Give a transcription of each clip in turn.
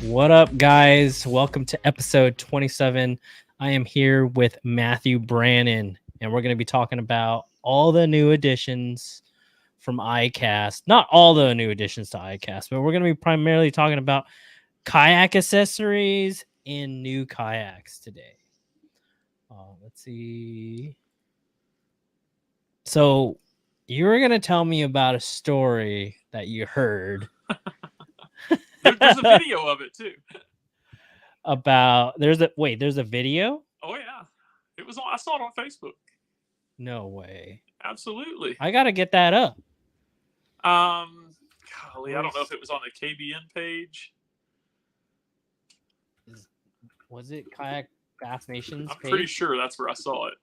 What up, guys? Welcome to episode 27. I am here with Matthew Brannon, and we're going to be talking about all the new additions from Icast. Not all the new additions to Icast, but we're going to be primarily talking about kayak accessories and new kayaks today. Let's see. So, you were going to tell me about a story that you heard. There's a video of it too. There's a video? Oh yeah, I saw it on Facebook. No way. Absolutely. I gotta get that up. Golly, I don't know if it was on the KBN page. Was it Kayak Bass Nation's I'm page? pretty sure that's where I saw it.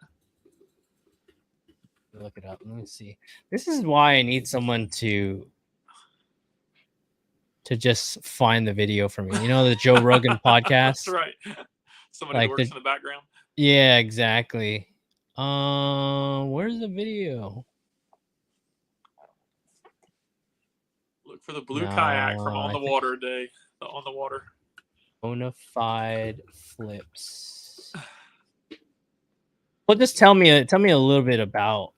Look it up. Let me see. This is why I need someone to just find the video for me. You know, the Joe Rogan podcast? That's right. Somebody Like who works in the background. Yeah, exactly. Where's the video? Look for the blue kayak from On the Water Day. The On the Water. Bonafide flips. Well, just tell me a little bit about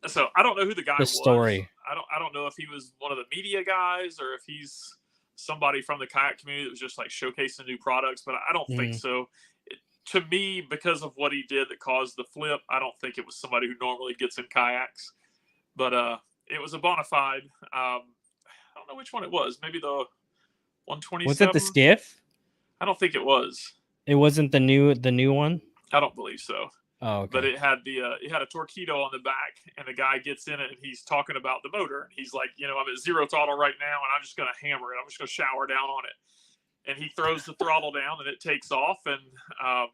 So I don't know who the guy was. The story. I don't know if he was one of the media guys or if he's somebody from the kayak community that was just like showcasing new products, but I don't think so. To me, because of what he did that caused the flip, I don't think it was somebody who normally gets in kayaks. But it was a bona fide. I don't know which one it was. Maybe the 127. Was it the skiff? I don't think it was. It wasn't the new one? I don't believe so. Oh, okay. But it had a torpedo on the back, and the guy gets in it, and he's talking about the motor, and he's like, I'm at zero throttle right now, and I'm just going to hammer it. I'm just going to shower down on it. And he throws the throttle down, and it takes off, and I'm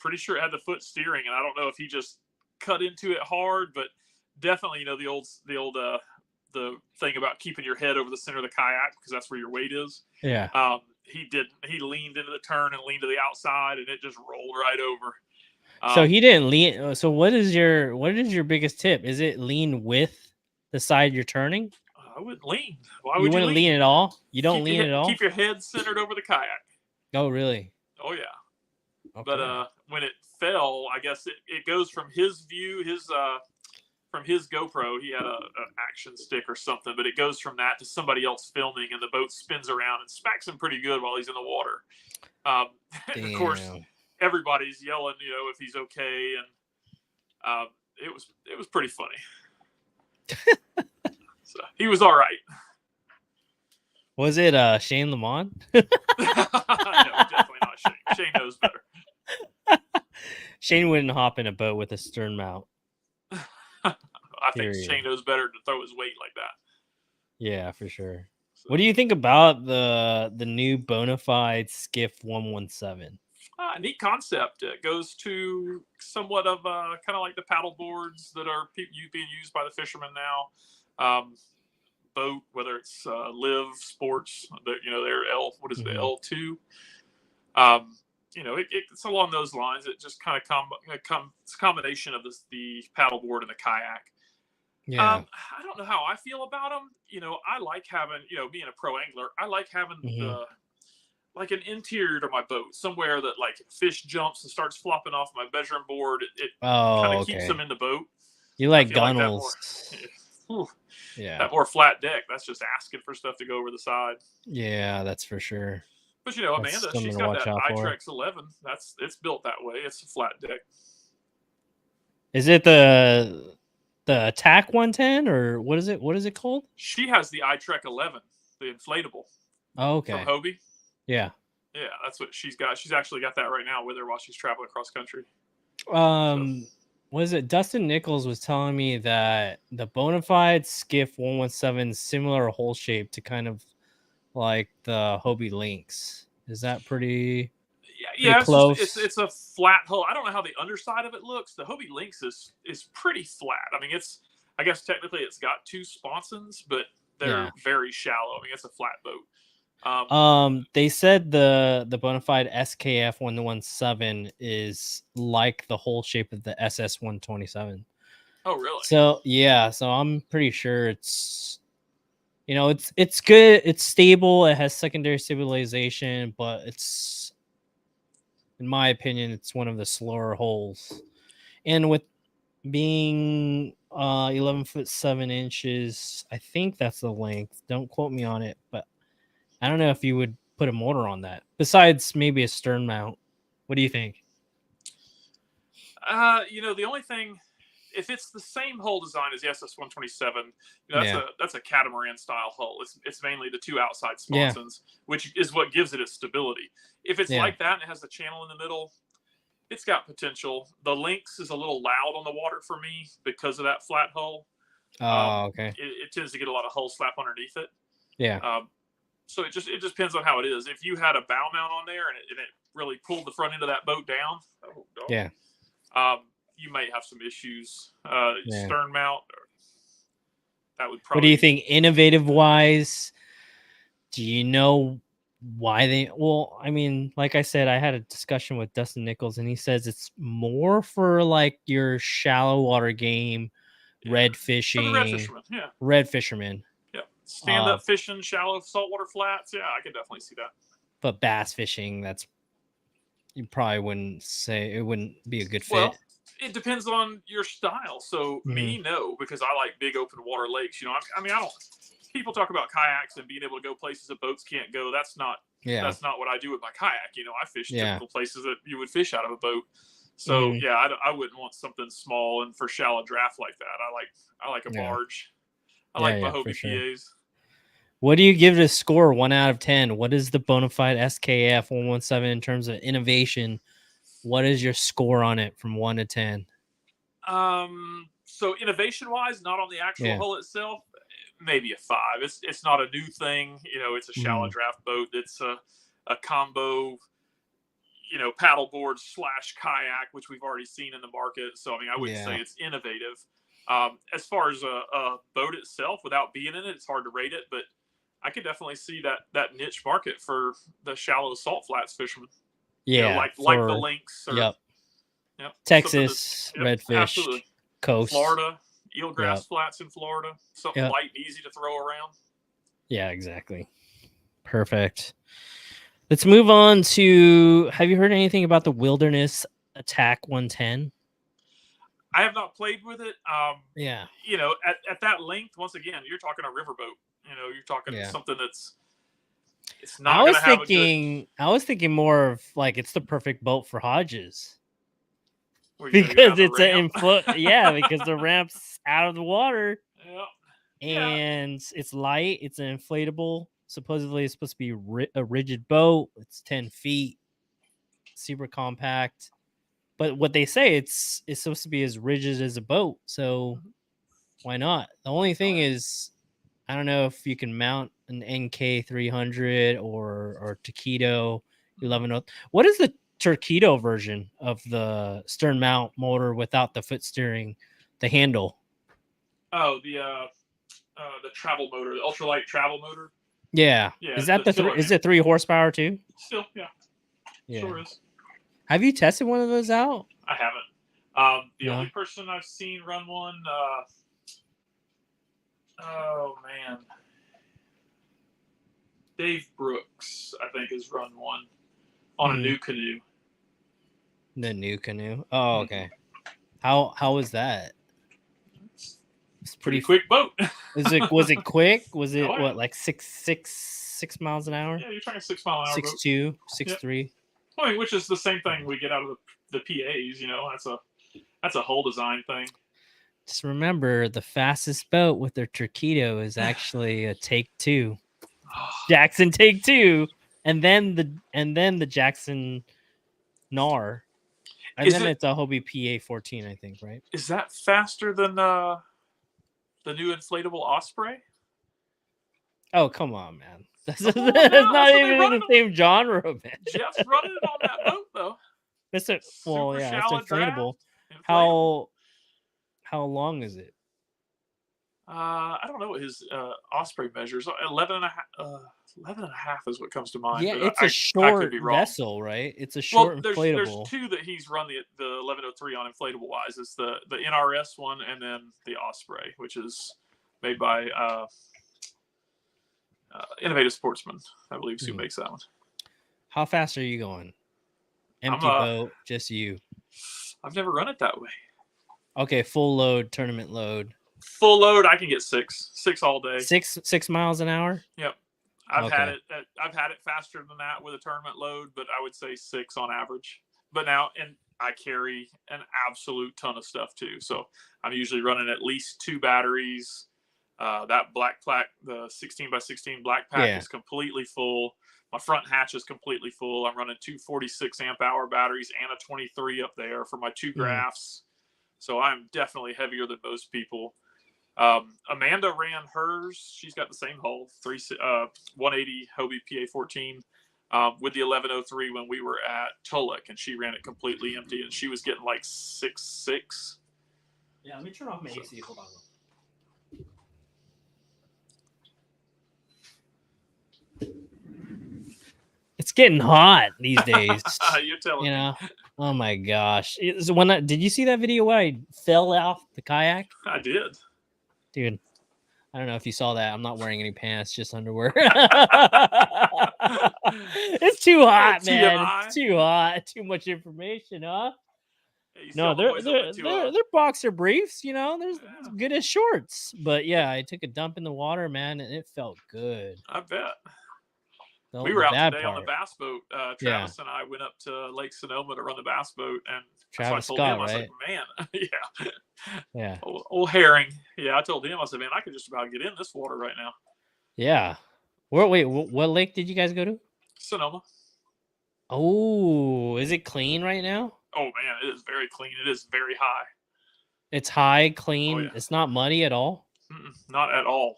pretty sure it had the foot steering, and I don't know if he just cut into it hard, but definitely, the thing about keeping your head over the center of the kayak because that's where your weight is. Yeah. He leaned into the turn and leaned to the outside, and it just rolled right over. So he didn't lean. So what is your biggest tip? Is it lean with the side you're turning? I wouldn't lean. Why would you wouldn't lean at all? You don't lean at all? Keep your head centered over the kayak. Oh, really? Oh, yeah. Okay. But when it fell, I guess it goes from his view, from his GoPro. He had an action stick or something, but it goes from that to somebody else filming, and the boat spins around and smacks him pretty good while he's in the water. And of course, everybody's yelling, if he's okay, and it was pretty funny. So he was all right. Was it Shane Lamont? No, definitely not Shane. Shane knows better. Shane wouldn't hop in a boat with a stern mount. I think Shane knows better to throw his weight like that. Yeah, for sure. So, what do you think about the new Bonafide Skiff 117? Neat concept. It goes to somewhat of kind of like the paddle boards that are being used by the fishermen now. Boat, whether it's Live Sports, their L2. It's along those lines. It just kind of it's a combination of the paddle board and the kayak. Yeah. I don't know how I feel about them. I like having, being a pro angler, I like having like an interior to my boat, somewhere that like fish jumps and starts flopping off my bedroom board. It kind of keeps them in the boat. You like gunnels. Yeah. That more flat deck, that's just asking for stuff to go over the side. Yeah, that's for sure. But Amanda, she's got that Icast 11. It's built that way. It's a flat deck. Is it the Attack 110 or what is it? What is it called? She has the Icast 11, the inflatable. Oh, okay. From Hobie. Yeah. Yeah, that's what she's got. She's actually got that right now with her while she's traveling across country. Was it Dustin Nichols was telling me that the Bonafide Skiff 117 is similar hole shape to kind of like the Hobie Lynx. Is that pretty close? It's a flat hull. I don't know how the underside of it looks. The Hobie Lynx is pretty flat. I mean, I guess technically it's got two sponsons, but they're very shallow. I mean, it's a flat boat. They said the Bonafide SKF 117 is like the whole shape of the SS 127. Oh, really? So I'm pretty sure it's it's good. It's stable. It has secondary stabilization, but it's, in my opinion, it's one of the slower holes. And with being 11 foot 7 inches, I think that's the length. Don't quote me on it, but I don't know if you would put a motor on that besides maybe a stern mount. What do you think? The only thing, if it's the same hull design as the SS-127, Yeah. that's a catamaran style hull. It's mainly the two outside Yeah. sponsons, which is what gives it its stability. If it's Yeah. like that and it has the channel in the middle, it's got potential. The Lynx is a little loud on the water for me because of that flat hull. Oh, okay. It tends to get a lot of hull slap underneath it. Yeah. So it just depends on how it is. If you had a bow mount on there and it really pulled the front end of that boat down, Yeah. You might have some issues. Yeah. Stern mount, that would What do probably. you think, innovative wise? Do you know why they? Well, I mean, like I said, I had a discussion with Dustin Nichols, and he says it's more for like your shallow water game, red For the red fishing, fisherman, yeah. red fishermen. Yeah. Stand up fishing, shallow saltwater flats. Yeah, I could definitely see that. But bass fishing, that's, you probably wouldn't say, it wouldn't be a good fit. Well, it depends on your style. So me, no, because I like big open water lakes. I mean, I don't. People talk about kayaks and being able to go places that boats can't go. That's not what I do with my kayak. I fish typical places that you would fish out of a boat. So I wouldn't want something small and for shallow draft like that. I like a barge. I like Mahogany PAs. What do you give it a score? 1 out of 10. What is the bona fide SKF 117 in terms of innovation? What is your score on it from 1 to 10? So innovation wise, not on the actual hull itself, maybe a 5. It's not a new thing. It's a shallow draft boat. It's a combo, paddleboard / kayak, which we've already seen in the market. So, I mean, I wouldn't say it's innovative. As far as a boat itself, without being in it, it's hard to rate it, but I could definitely see that niche market for the shallow salt flats fishermen. Yeah. Like the Lynx. Or, Texas, redfish, absolutely. coast. Florida, eelgrass flats in Florida. Something light and easy to throw around. Yeah, exactly. Perfect. Let's move on to, have you heard anything about the Wilderness Attack 110? I have not played with it. At that length, once again, you're talking a riverboat. You're talking something that's. It's not. I was thinking more of like it's the perfect boat for Hodges. Because it's because the ramp's out of the water. And it's light. It's an inflatable. Supposedly, it's supposed to be a rigid boat. It's 10 feet, super compact. But what they say, it's supposed to be as rigid as a boat. So why not? The only thing is, I don't know if you can mount an NK 300 or Taquito 11. What is the Taquito version of the stern mount motor without the foot steering, the handle? Oh, the travel motor, the ultralight travel motor. Yeah. Is that is it 3 horsepower too? Still, yeah. Sure is. Have you tested one of those out? I haven't. The only person I've seen run one, oh man, Dave Brooks, I think, has run one on a new canoe. The new canoe. Oh, okay. How was that? It's pretty quick boat. Was it quick? Was it like 6 miles an hour? Yeah, you're talking 6 mile an hour. 6.2, 6.3. I mean, which is the same thing we get out of the PAs. That's a hull design thing. Just remember, the fastest boat with their Taquito is actually a Take 2, Jackson Take 2, and then the Jackson Nar, and then it's a Hobie PA 14, I think, right? Is that faster than the new inflatable Osprey? Oh, come on, man. That's not even in the same genre, man. Jeff's running it on that boat, though. It's inflatable. How long is it? I don't know what his Osprey measures. 11 and a half is what comes to mind. Yeah, it's a short vessel, right? It's a short inflatable. There's 2 that he's run the 1103 on inflatable wise. It's the NRS one and then the Osprey, which is made by Innovative Sportsman, I believe, is who makes that one. How fast are you going? Empty boat, just you. I've never run it that way. Okay, full load, tournament load. Full load, I can get six all day. 6 miles an hour. Yep, I've had it faster than that with a tournament load, but I would say 6 on average. But now, and I carry an absolute ton of stuff too, so I'm usually running at least 2 batteries. That black pack, the 16x16 black pack, is completely full. My front hatch is completely full. I'm running 2 46 amp hour batteries and a 23 up there for my 2 graphs. So I'm definitely heavier than most people. Amanda ran hers. She's got the same hull, 180 Hobie PA14 with the 1103 when we were at Tulloch, and she ran it completely empty, and she was getting like 6.6. Yeah, let me turn off my AC. Hold on. It's getting hot these days. You're telling me. Oh my gosh. Did you see that video where I fell off the kayak? I did. Dude, I don't know if you saw that. I'm not wearing any pants, just underwear. It's too hot, man. It's too hot. Too much information, huh? No, they're boxer briefs, they're as good as shorts. But yeah, I took a dump in the water, man, and it felt good. I bet. We were out today on the bass boat. Travis and I went up to Lake Sonoma to run the bass boat, and Travis so I told Scott, him, I right? said, man, yeah. Old herring. Yeah, I told him, I said, man, I could just about get in this water right now. Yeah. Wait, what lake did you guys go to? Sonoma. Oh, is it clean right now? Oh man, it is very clean. It is very high. It's high, clean. Oh, yeah. It's not muddy at all. Not at all.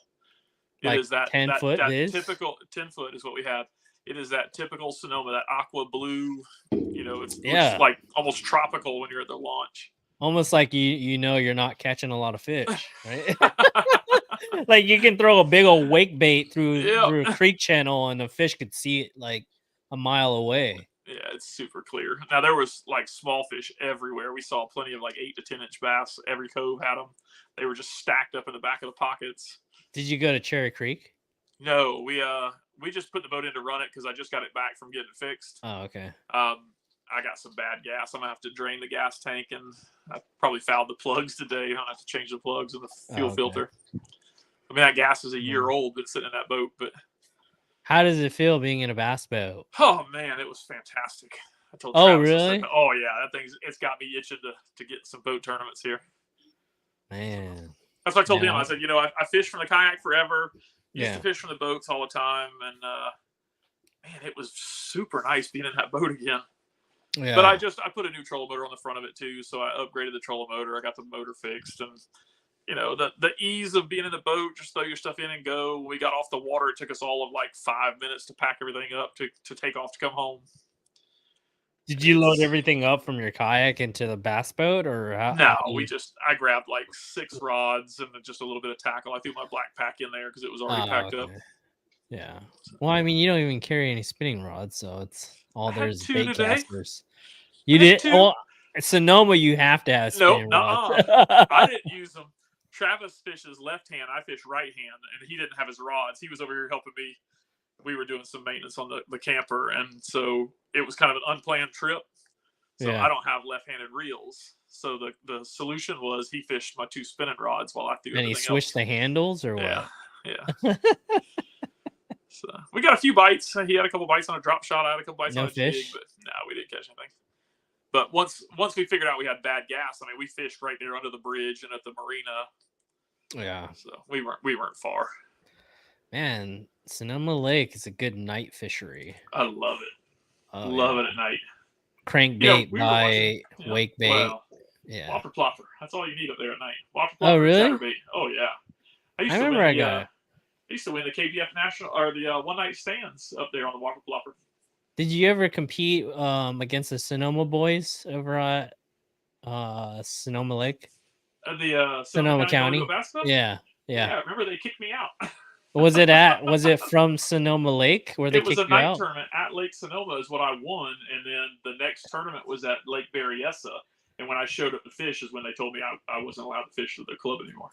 It is that 10 foot. Typical 10 foot is what we have. It is that typical Sonoma, that aqua blue. It's like almost tropical when you're at the launch. Almost like you're not catching a lot of fish, right? Like you can throw a big old wake bait through a creek channel and the fish could see it like a mile away. Yeah, it's super clear. Now there was like small fish everywhere. We saw plenty of like 8 to 10 inch bass. Every cove had them. They were just stacked up in the back of the pockets. Did you go to Cherry Creek? No, we just put the boat in to run it because I just got it back from getting it fixed. Oh, okay. I got some bad gas. I'm gonna have to drain the gas tank, and I probably fouled the plugs today. I'm gonna have to change the plugs and the fuel filter. I mean, that gas is a year old, been sitting in that boat. But how does it feel being in a bass boat? Oh man, it was fantastic. I told Travis, really? Oh yeah, it's got me itching to get some boat tournaments here. Man. That's what I told him. I said, I fished from the kayak forever. Used to fish from the boats all the time, and man, it was super nice being in that boat again. Yeah. But I put a new trolling motor on the front of it too, so I upgraded the trolling motor. I got the motor fixed, and the ease of being in the boat, just throw your stuff in and go. When we got off the water, it took us all of like 5 minutes to pack everything up to take off to come home. Did you load everything up from your kayak into the bass boat, or how? No, I grabbed like 6 rods and just a little bit of tackle. I threw my black pack in there because it was already packed up. Yeah. Well, I mean, you don't even carry any spinning rods, so it's all there's bait casters. You did? Well, Sonoma, you have to have spinning rods. I didn't use them. Travis fishes left hand. I fish right hand, and he didn't have his rods. He was over here helping me. We were doing some maintenance on the camper, and so it was kind of an unplanned trip. So I don't have left-handed reels. So the solution was he fished my 2 spinning rods while I threw everything else. And he switched the handles, or what? Yeah. So we got a few bites. He had a couple bites on a drop shot. I had a couple bites on a jig, but no, we didn't catch anything. But once we figured out we had bad gas, I mean, we fished right there under the bridge and at the marina. Yeah. So we weren't far. Man, Sonoma Lake is a good night fishery. I love it. Love it at night. Crankbait by wake bait. Well, Whopper plopper. That's all you need up there at night. Whopper plopper. Oh, really? Chatterbait. Oh yeah. I remember I used to win the KBF National or the one night stands up there on the Whopper plopper. Did you ever compete against the Sonoma boys over at Sonoma Lake? The Sonoma County. Yeah. Yeah. Remember they kicked me out. Was it from Sonoma Lake where they kicked you out? It was a night tournament at Lake Sonoma is what I won, and then the next tournament was at Lake Berryessa. And when I showed up to fish is when they told me I wasn't allowed to fish with their club anymore.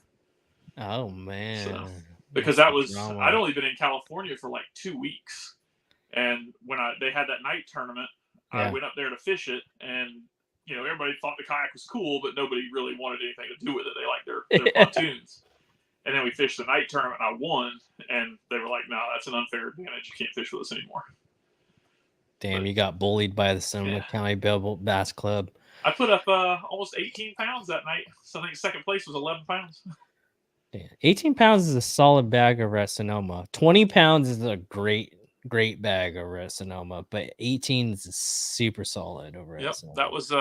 Oh man. So, because That's that the was drama. I'd only been in California for like 2 weeks, and when they had that night tournament, I Yeah. went up there to fish it, and everybody thought the kayak was cool, but nobody really wanted anything to do with it. They liked their pontoons. And then we fished the night tournament, and I won. And they were like, "No, that's an unfair advantage. You can't fish with us anymore." Damn, you got bullied by the Sonoma County Bass Club. I put up almost 18 pounds that night. So I think second place was 11 pounds. Damn. 18 pounds is a solid bag over at Sonoma. 20 pounds is a great bag over at Sonoma, but 18 is super solid over at Sonoma. That was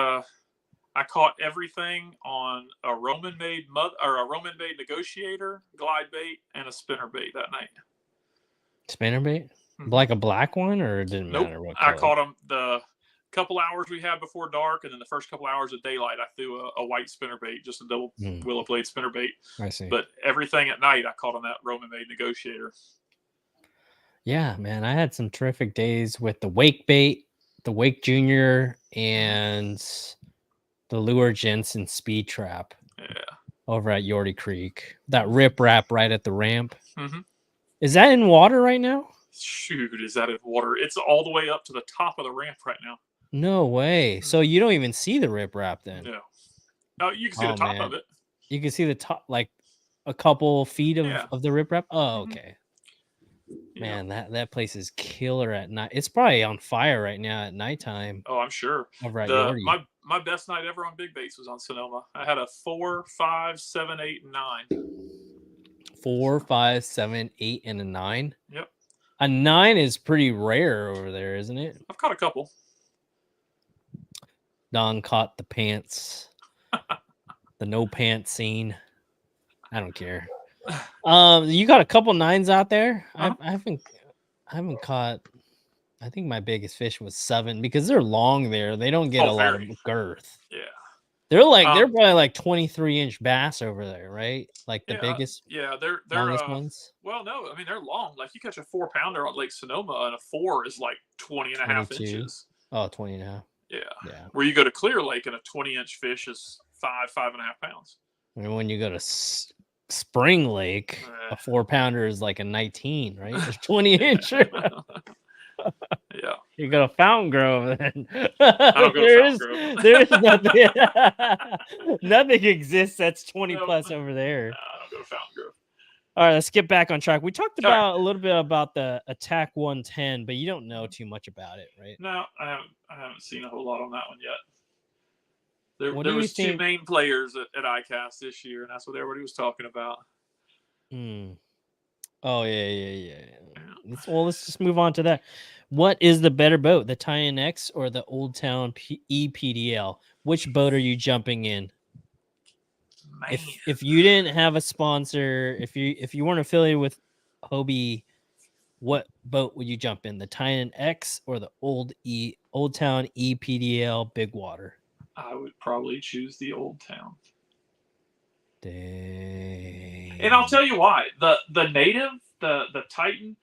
I caught everything on a Roman made negotiator, glide bait, and a spinner bait that night. Spinner bait? Like a black one, or it didn't matter what color? I caught them the couple hours we had before dark, and then the first couple hours of daylight, I threw a white spinner bait, just a double willow blade spinner bait. I see. But everything at night, I caught on that Roman made negotiator. Yeah, man, I had some terrific days with the wake bait, the Wake Junior, and the Lure Jensen speed trap. Yeah. Over at Yorty Creek. That rip wrap right at the ramp. Mm-hmm. Is that in water right now? Shoot, is that in water? It's all the way up to the top of the ramp right now. No way. So you don't even see the rip wrap then? No. No, you can see the top of it. You can see the top, like a couple feet of the rip wrap? Oh, okay. Man, that place is killer at night. It's probably on fire right now at nighttime. Oh, I'm sure. Over at Yorty. My best night ever on big baits was on Sonoma. I had a 4, 5, 7, 8, and 9. 4, 5, 7, 8, and a 9. Yep. A 9 is pretty rare over there, isn't it? I've caught a couple. Don caught the pants. The no pants scene. I don't care. You got a couple 9s out there. I haven't caught. I think my biggest fish was 7 because they're long there. They don't get a lot of girth. Yeah. They're probably like 23-inch bass over there, right? Like the biggest. Yeah, they're longest ones. Well, no, I mean they're long. Like you catch a 4-pounder on Lake Sonoma, and a 4 is like 20 and a half inches. Oh, 20 and a half. Yeah. Where you go to Clear Lake, and a 20-inch fish is 5 and a half pounds. And when you go to Spring Lake, a 4-pounder is like a 19, right? It's 20-inch. Yeah. You go to Fountain Grove, then. I don't go to Fountain Grove. There's nothing. Nothing exists that's 20 plus over there. No, I don't go to Fountain Grove. All right, let's get back on track. We talked about a little bit about the Attack 110, but you don't know too much about it, right? No, I haven't seen a whole lot on that one yet. There was 2 main players at Icast this year, and that's what everybody was talking about. Oh, yeah. Well, let's just move on to that. What is the better boat, the Titan X or the Old Town EPDL? Which boat are you jumping in? Man. If you didn't have a sponsor, if you weren't affiliated with Hobie, what boat would you jump in? The Titan X or the Old Town EPDL Big Water? I would probably choose the Old Town. Dang. And I'll tell you why. The native, the Titan,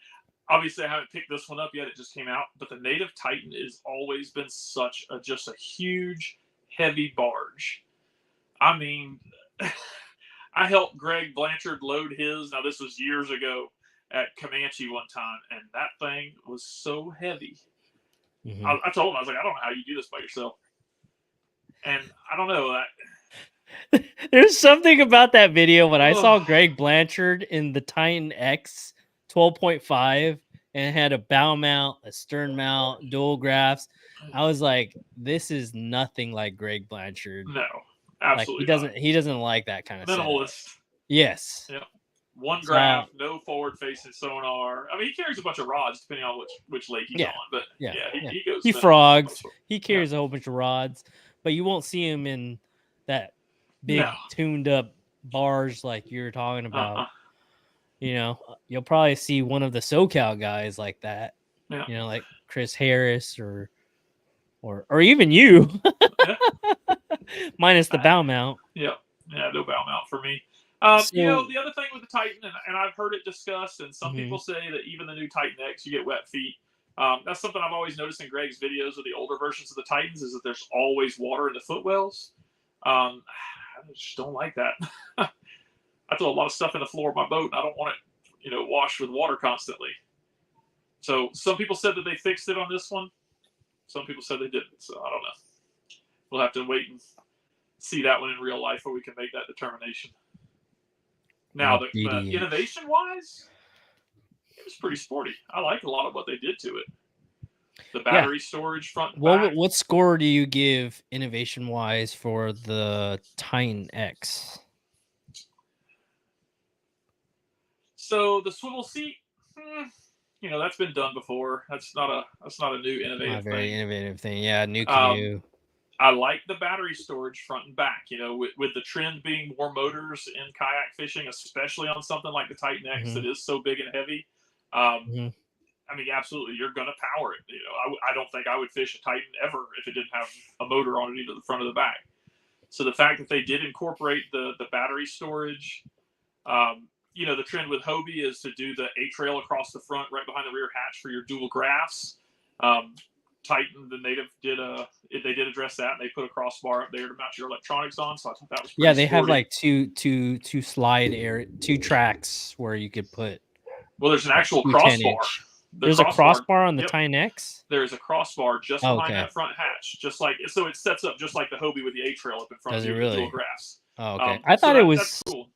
obviously I haven't picked this one up yet. It just came out. But the native Titan has always been just a huge, heavy barge. I mean, I helped Greg Blanchard load his. Now, this was years ago at Comanche one time, and that thing was so heavy. Mm-hmm. I told him, I was like, I don't know how you do this by yourself. And I don't know that. There's something about that video when I saw Greg Blanchard in the Titan X 12.5 and had a bow mount, a stern mount, dual graphs. I was like, this is nothing like Greg Blanchard. No, absolutely. Like, he doesn't like that kind of minimalist. Setup. Yes. Yeah. One graph, no forward-facing sonar. I mean, he carries a bunch of rods depending on which lake he's on. But he goes. He frogs. He carries a whole bunch of rods, but you won't see him in that big tuned-up barge like you're talking about. You know, you'll probably see one of the SoCal guys like that. Yeah. You know, like Chris Harris or even you, minus the bow mount. Yeah, no bow mount for me. The other thing with the Titan, and I've heard it discussed, and some people say that even the new Titan X, you get wet feet. That's something I've always noticed in Greg's videos of the older versions of the Titans, is that there's always water in the footwells. I just don't like that. I throw a lot of stuff in the floor of my boat, and I don't want washed with water constantly. So some people said that they fixed it on this one. Some people said they didn't. So I don't know. We'll have to wait and see that one in real life where we can make that determination. Now, the innovation-wise, it was pretty sporty. I like a lot of what they did to it. The battery storage front and back. What score do you give innovation-wise for the Titan X? So the swivel seat, that's been done before. That's not a new innovative thing. Very innovative thing. Yeah, new canoe. I like the battery storage front and back. With the trend being more motors in kayak fishing, especially on something like the Titan X that is so big and heavy. I mean, absolutely, you're going to power it. I don't think I would fish a Titan ever if it didn't have a motor on it, either the front or the back. So the fact that they did incorporate the battery storage, the trend with Hobie is to do the A-trail across the front, right behind the rear hatch for your dual graphs. Titan, the native, did address that, and they put a crossbar up there to mount your electronics on. So I thought that was pretty they sporty. have like two slide area, two tracks where you could put. Well, there's an actual crossbar. There's a crossbar on the Titan X? There is a crossbar just behind that front hatch. Just like, so it sets up just like the Hobie with the A-trail up in front of the dual graphs. Oh, okay. I thought it was that's cool.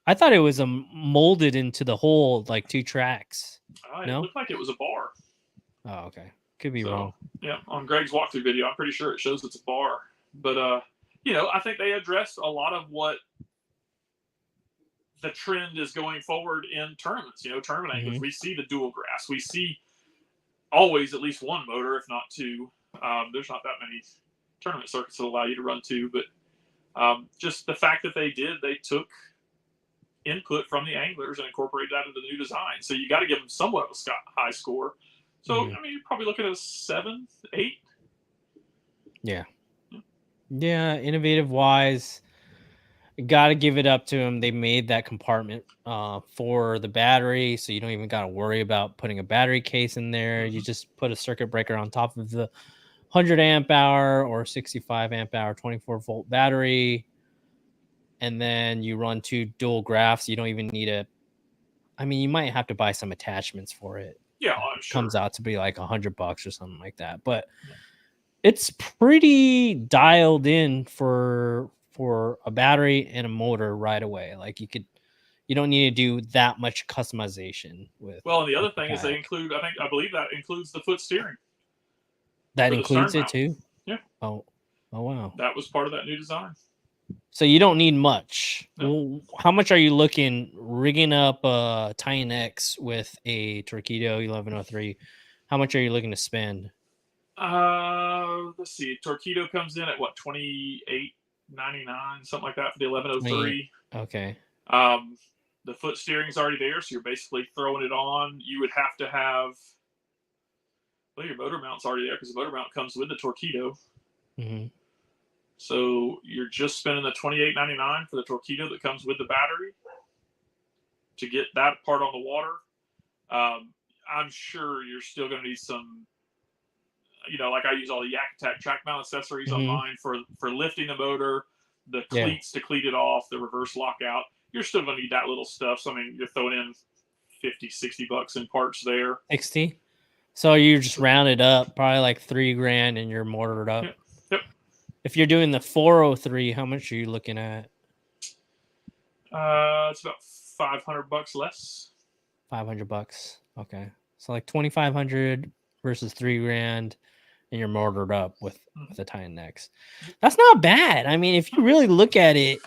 I thought it was molded into the whole, like, two tracks. It looked like it was a bar. Oh, okay. Could be wrong. Yeah, on Greg's walkthrough video, I'm pretty sure it shows it's a bar. But, I think they addressed a lot of what the trend is going forward in tournaments. Tournament anglers, we see the dual graphs. We see always at least one motor, if not two. There's not that many tournament circuits that allow you to run two, but just the fact that they took input from the anglers and incorporated that into the new design. So you got to give them somewhat of a high score. So, I mean, you're probably looking at a 7, 8. Yeah. Yeah, innovative-wise, got to give it up to them. They made that compartment for the battery, so you don't even got to worry about putting a battery case in there. You just put a circuit breaker on top of the 100 amp hour or 65 amp hour 24-volt battery, and then you run two dual graphs. You don't even need you might have to buy some attachments for it. Yeah, I'm sure. Comes out to be like $100 or something like that, but it's pretty dialed in for a battery and a motor right away. Like you don't need to do that much customization with. Well, and the other thing is they include, I believe that includes the foot steering. That includes it too? Yeah. Oh wow. That was part of that new design. So you don't need much. No. How much are you looking rigging up a Titan X with a Torqeedo 1103? How much are you looking to spend? Let's see. Torqeedo comes in at what, $28.99, something like that for the 1103. Okay. The foot steering's already there, so you're basically throwing it on. You would have to have, well, your motor mount's already there because the motor mount comes with the Torqeedo. Mm-hmm. So you're just spending the $28.99 for the Torqeedo that comes with the battery to get that part on the water. I'm sure you're still going to need some, like I use all the Yak Attack track mount accessories on mine for lifting the motor, the cleats to cleat it off, the reverse lockout. You're still going to need that little stuff. So, I mean, you're throwing in $50-$60 in parts there. 60. So you just round it up, probably like $3,000, and you're mortared up. Yep. If you're doing the 403, how much are you looking at? It's about $500 less. $500. Okay, so like 2,500 versus $3,000, and you're mortared up with the Titan X. That's not bad. I mean, if you really look at it,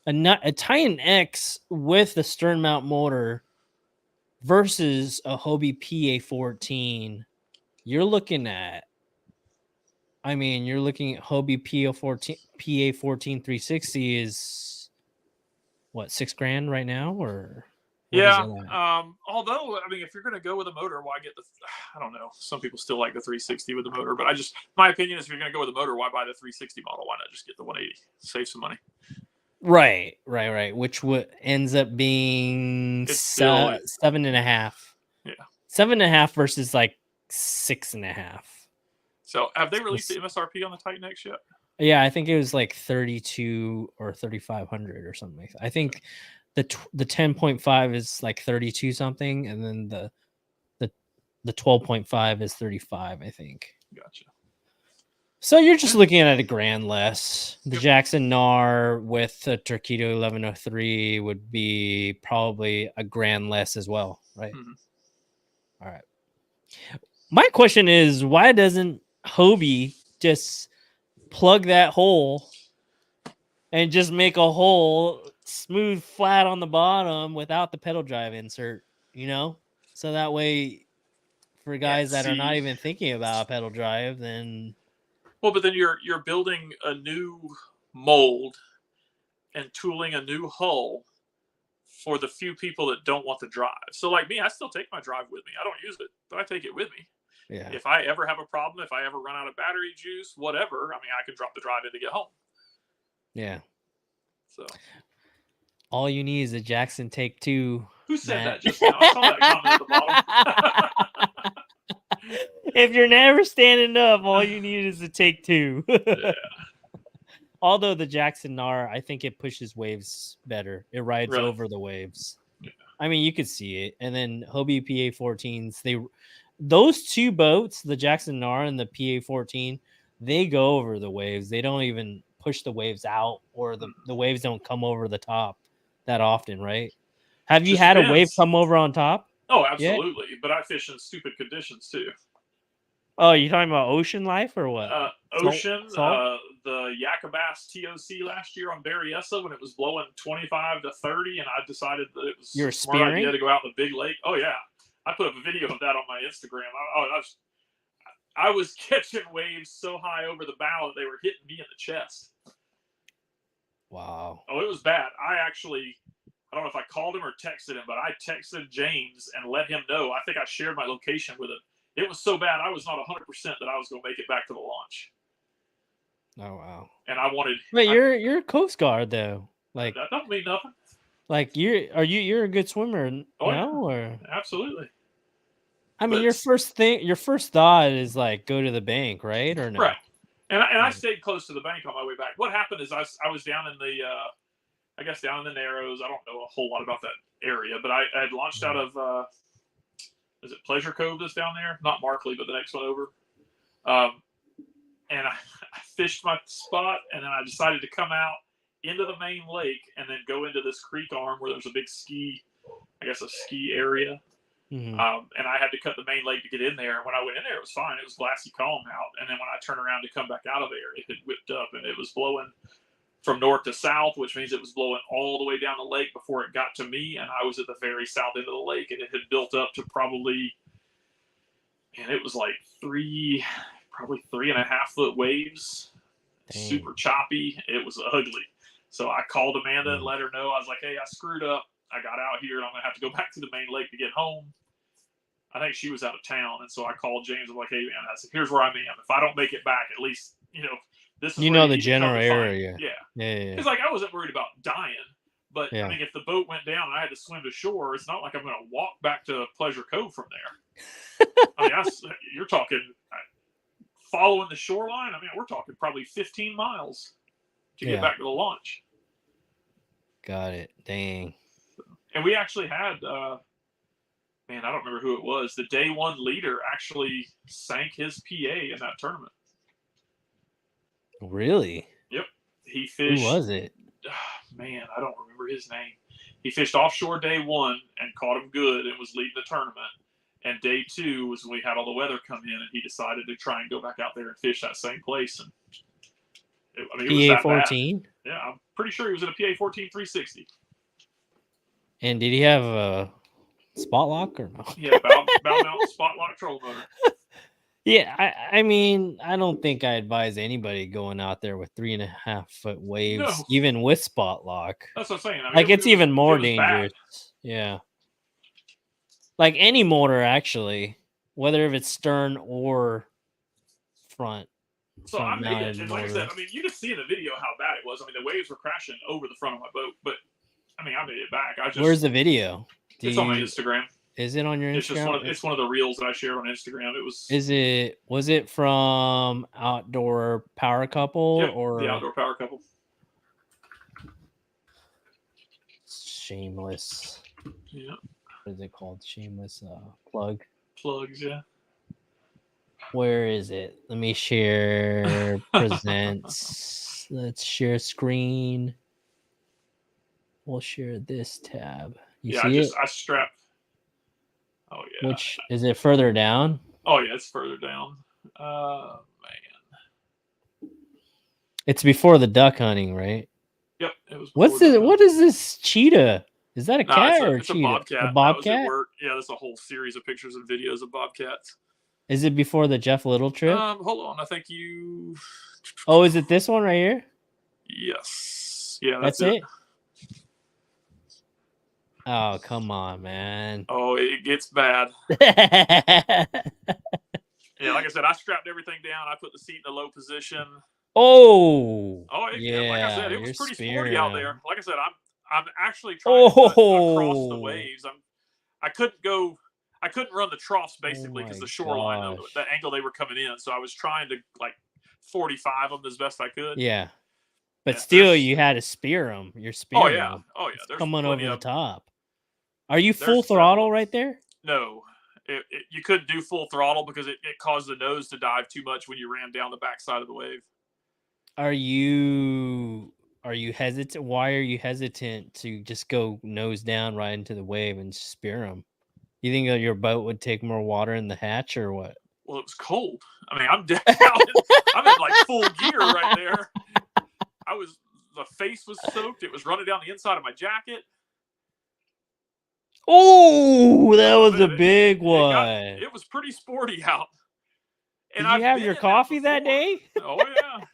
a Titan X with the stern mount motor versus a Hobie PA14, you're looking at Hobie PA14 360 is what, $6,000 right now, or although, I mean, if you're going to go with a motor, why get I don't know. Some people still like the 360 with the motor, but my opinion is if you're going to go with a motor, why buy the 360 model? Why not just get the 180? Save some money. Right. Which ends up being 7.5. Yeah. 7.5 versus like 6.5. So have they released the MSRP on the Titan X yet? Yeah, I think it was like 32 or 3,500 or something like that. I think the 10.5 is like 32 something, and then the 12.5 is 35, I think. Gotcha. So you're just looking at a grand less. The Yep. Jackson Nar with the Torquedo 1103 would be probably a grand less as well, right? Mhm. All right. My question is, why doesn't Hobie just plug that hole and just make a hole smooth flat on the bottom without the pedal drive insert, So that way, for guys that are not even thinking about a pedal drive, then Well, but then you're building a new mold and tooling a new hull for the few people that don't want the drive. So like me, I still take my drive with me. I don't use it, but I take it with me. yeah. If I ever have a problem, if I ever run out of battery juice, whatever, I mean, I can drop the drive in to get home. Yeah. So all you need is a Jackson Take Two. Who said that just now? I saw that comment at the bottom. If you're never standing up, all you need is a Take Two. Yeah. Although the Jackson Nar, I think it pushes waves better. It rides Really? over the waves. Yeah. I mean, you could see it. And then Hobie PA14s, those two boats, the Jackson Nar and the PA14, they go over the waves. They don't even push the waves out, or the waves don't come over the top that often, right? Have you had a wave come over on top? Oh, absolutely. Yet? But I fish in stupid conditions too. Oh, you talking about ocean life or what? Ocean, Salt? The Yakabas TOC last year on Berryessa when it was blowing 25 to 30, and I decided that it was a smart idea to go out in the big lake. Oh yeah, I put up a video of that on my Instagram. I was catching waves so high over the bow that they were hitting me in the chest. Wow. Oh, it was bad. I don't know if I called him or texted him, but I texted James and let him know. I think I shared my location with him. It was so bad, I was not 100% that I was going to make it back to the launch. Oh wow! And I wanted. But you're a Coast Guard though. Like that don't mean nothing. Like you're a good swimmer now, or absolutely. I mean, your first thought is like go to the bank, right? Or no? Right. And I stayed close to the bank on my way back. What happened is I was down in the I guess down in the Narrows. I don't know a whole lot about that area, but I had launched out of is it Pleasure Cove that's down there? Not Markley, but the next one over. And I fished my spot, and then I decided to come out into the main lake and then go into this creek arm where there's a big ski area. Mm-hmm. And I had to cut the main lake to get in there. And when I went in there, it was fine. It was glassy calm out. And then when I turned around to come back out of there, it had whipped up, and it was blowing from north to south, which means it was blowing all the way down the lake before it got to me. And I was at the very south end of the lake, and it had built up to probably, and it was like probably 3.5 foot waves. Dang. Super choppy. It was ugly. So I called Amanda and let her know. I was like, hey, I screwed up. I got out here, and I'm going to have to go back to the main lake to get home. I think she was out of town. And so I called James. I'm like, hey, man, I said, here's where I am. If I don't make it back, at least, this is the general area. Yeah. Because like I wasn't worried about dying. But I mean, if the boat went down and I had to swim to shore, it's not like I'm going to walk back to Pleasure Cove from there. I mean, you're talking following the shoreline. I mean, we're talking probably 15 miles to get back to the launch. Got it. Dang. And we actually had, I don't remember who it was. The day one leader actually sank his PA in that tournament. Really? Yep. He fished. Who was it? Man, I don't remember his name. He fished offshore day one and caught him good and was leading the tournament. And day two was when we had all the weather come in, and he decided to try and go back out there and fish that same place. And it was that 14? bad. Yeah, I'm pretty sure he was in a PA 14 360. And did he have a spot lock or no? Yeah, bow mount spot lock troll motor. Yeah, I mean, I don't think I advise anybody going out there with 3.5 foot waves, even with spot lock. That's what I'm saying. I mean, it's even more dangerous. Bad. Yeah. Like any motor, actually, whether if it's stern or front. So I made it, and like I said, I mean, you can see in the video how bad it was. I mean, the waves were crashing over the front of my boat, but I mean, I made it back. Where's the video? It's on my Instagram. Is it on your Instagram? It's one of the reels that I shared on Instagram. It was. Was it from Outdoor Power Couple or the Outdoor Power Couple? shameless. Yeah. What is it called? Shameless plug. Plugs, yeah. Where is it? Let me share presents. Let's share screen. We'll share this tab. You Yeah, see it? I strap. Oh yeah. Which is it further down? Oh yeah, it's further down. Man. It's before the duck hunting, right? Yep, it was What's before it? What is this cheetah? Is that a Nah, cat or a it's a cheetah? bobcat. A That was at bobcat? work. Yeah, there's a whole series of pictures and videos of bobcats. Is it before the Jeff Little trip? Hold on. I think you. Oh, is it this one right here? Yes. Yeah, That's it. Oh, come on, man. Oh, it gets bad. Yeah, like I said, I strapped everything down. I put the seat in a low position. Oh, Yeah. Like I said, it was pretty sporty out there. Like I said, I'm actually trying to cut across the waves. I couldn't run the troughs basically because the shoreline, the angle they were coming in. So I was trying to like 45 them as best I could. Yeah, but still, you had to spear them. You're spearing them. Oh yeah. There's coming over the top. Are you full throttle several. right there? No. You couldn't do full throttle because it caused the nose to dive too much when you ran down the backside of the wave. Are you hesitant? Why are you hesitant to just go nose down right into the wave and spear them? You think that your boat would take more water in the hatch or what? Well, it was cold. I mean, I'm decked out. I'm in like full gear right there. The face was soaked. It was running down the inside of my jacket. Oh, that was a big one. It was pretty sporty out. And did you have your coffee that day? Oh yeah.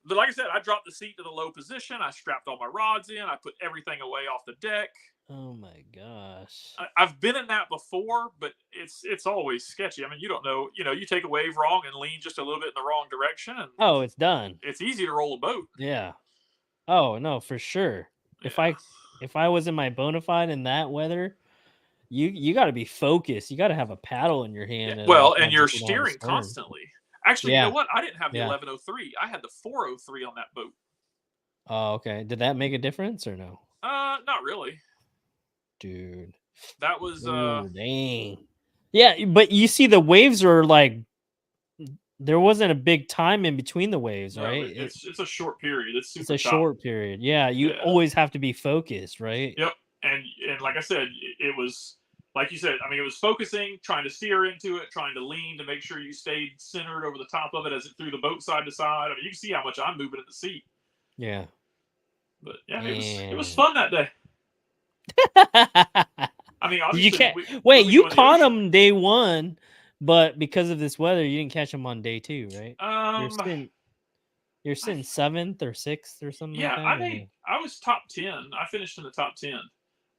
But like I said, I dropped the seat to the low position. I strapped all my rods in. I put everything away off the deck. Oh my gosh. I've been in that before, but it's always sketchy. I mean, you don't know. You take a wave wrong and lean just a little bit in the wrong direction, and it's done. It's easy to roll a boat. Yeah. Oh no, for sure. Yeah. If I was in my bona fide in that weather, you got to be focused. You got to have a paddle in your hand. Yeah. Well, and you're steering constantly. Actually, you know what? I didn't have the 1103. I had the 403 on that boat. Oh, okay. Did that make a difference or no? Not really. Dude. That was dang. Yeah, but you see the waves are like there wasn't a big time in between the waves, right? It's a short period. It's a short period. Yeah, you always have to be focused, right? Yep. And like I said, it was like you said, I mean, it was focusing, trying to steer into it, trying to lean to make sure you stayed centered over the top of it as it threw the boat side to side. I mean, you can see how much I'm moving in the seat. Yeah. But yeah, it was fun that day. I mean, you caught them day one, but because of this weather, you didn't catch them on day two, right? You're sitting 7th or 6th or something. Yeah, like that, I was top 10. I finished in the top 10.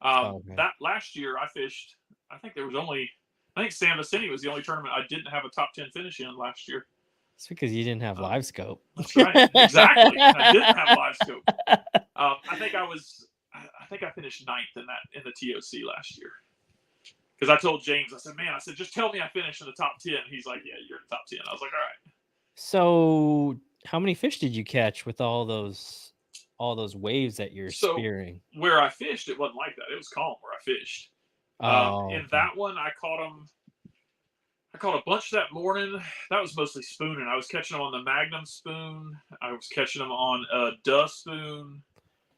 That last year I fished. I think San Vicente was the only tournament I didn't have a top 10 finish in last year. It's because you didn't have live scope. That's right. Exactly. I didn't have live scope. I think I finished 9th in the TOC last year. Because I told James, I said, just tell me I finished in the top 10. He's like, yeah, you're in the top 10. I was like, all right. So how many fish did you catch with all those waves that you're spearing? Where I fished, it wasn't like that. It was calm where I fished. In that one, I caught a bunch that morning. That was mostly spooning. I was catching them on the Magnum spoon. I was catching them on a Duh spoon.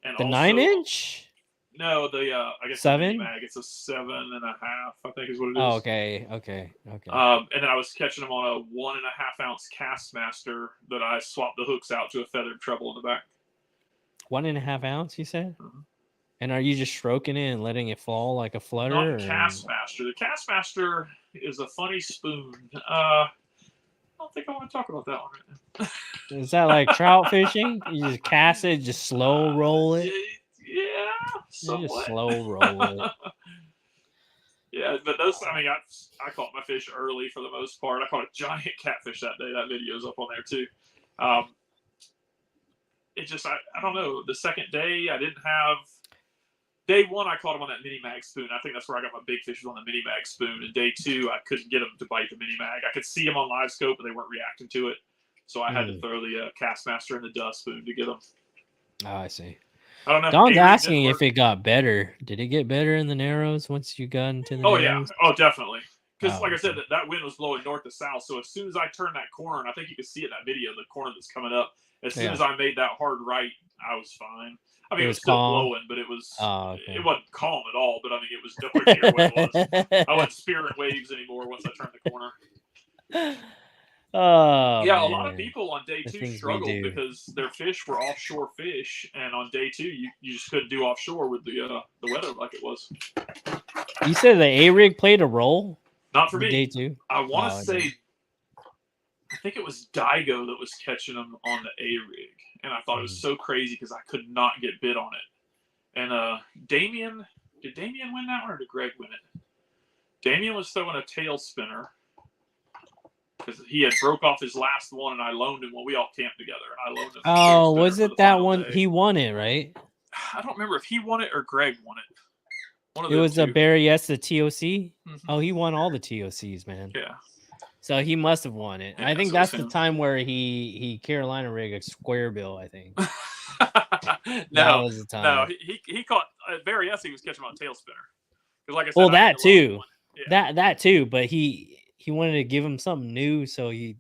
And the 9-inch? No, I guess 7 mag. It's a 7.5, I think is what it is. Oh, okay. And then I was catching them on a 1.5 ounce Castmaster that I swapped the hooks out to a feathered treble in the back. 1.5 ounce, you said? Mm-hmm. And are you just stroking it and letting it fall like a flutter? Not the Castmaster. The Castmaster is a funny spoon. I don't think I want to talk about that one right now. Is that like trout fishing? You just cast it, just slow roll it? Yeah, somewhat. You just slow roll it. Yeah, but I caught my fish early for the most part. I caught a giant catfish that day. That video's up on there too. It just, I don't know. The second day, I didn't have. Day one, I caught them on that mini mag spoon. I think that's where I got my big fish, was on the mini mag spoon. And day two, I couldn't get them to bite the mini mag. I could see them on live scope, but they weren't reacting to it. So I had to throw the Castmaster and the Duh spoon to get them. Oh, I see. I don't know. Don's A-rig asking didn't if work. it got better. Did it get better in the narrows once you got into the Oh yeah. narrows? Oh definitely. Because Oh, like I said, okay. that wind was blowing north to south. So as soon as I turned that corner, and I think you can see it in that video, the corner that's coming up. As soon Yeah. as I made that hard right, I was fine. I mean, It it was was still calm. blowing, but it Oh, okay. wasn't calm at all. But I mean, it was nowhere near what it was. I wasn't spirit waves anymore once I turned the corner. Oh Yeah, a lot of man, people on day the two things we struggled do. because their fish were offshore fish, and on day two you just couldn't do offshore with the weather like it was. You said the A-rig played a role. Not for The me. day two. I want to Oh, say, I think it was Daigo that was catching them on the A-rig, and I thought it was so crazy because I could not get bid on it. And Damien, did Damien win that one or did Greg win it? Damien was throwing a tail spinner because he had broke off his last one, and I loaned him when we all camped together. And I loaned him. Oh, was it that one? Day. He won it, right? I don't remember if he won it or Greg won it. One of it them was two. a Berryessa TOC. Mm-hmm. Oh, he won all the TOCs, man. Yeah. So he must have won it. Yeah, I think that's the time where he Carolina rig a square bill. I think. That was the time. No, he caught Berryessa. He was catching on a tail spinner. Because like I said, well, that too. Yeah. That too. But he wanted to give him something new, so he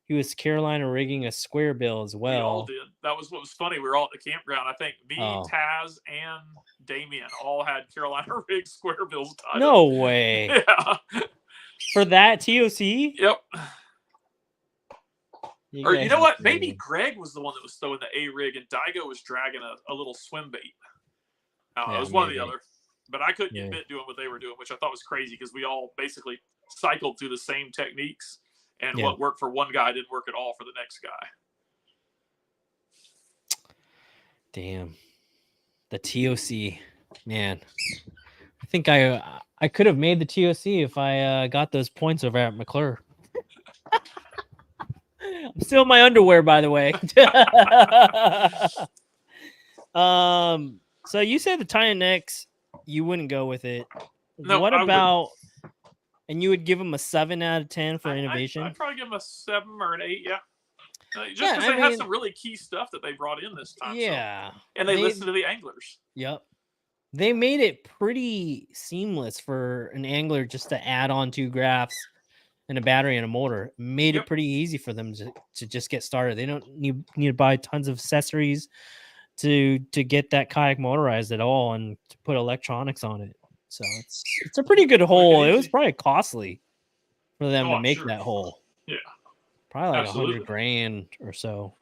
was Carolina rigging a square bill as well. We all did. That was what was funny. We were all at the campground. I think me, Taz, and Damien all had Carolina rigged square bills tied No up. way. Yeah. For that TOC? Yep. Or you know what? Maybe Greg was the one that was throwing the A-rig and Daigo was dragging a little swim bait. It was one or the other. But I couldn't get bit doing what they were doing, which I thought was crazy because we all basically cycled through the same techniques. And what worked for one guy didn't work at all for the next guy. Damn. The TOC. Man. I think I could have made the TOC if I got those points over at McClure. I'm still in my underwear, by the way. So you said the tie and necks, you wouldn't go with it. No, what about? And you would give them a 7 out of 10 for innovation? I'd probably give them a 7 or an 8. Yeah. Just because they had some really key stuff that they brought in this time. Yeah. So. And they listened to the anglers. Yep. They made it pretty seamless for an angler just to add on 2 graphs and a battery and a motor. Made it pretty easy for them to just get started. They don't need to buy tons of accessories to get that kayak motorized at all and to put electronics on it. So it's a pretty good hole. It was probably costly for them to make that hole. Yeah. Probably like $100,000 or so.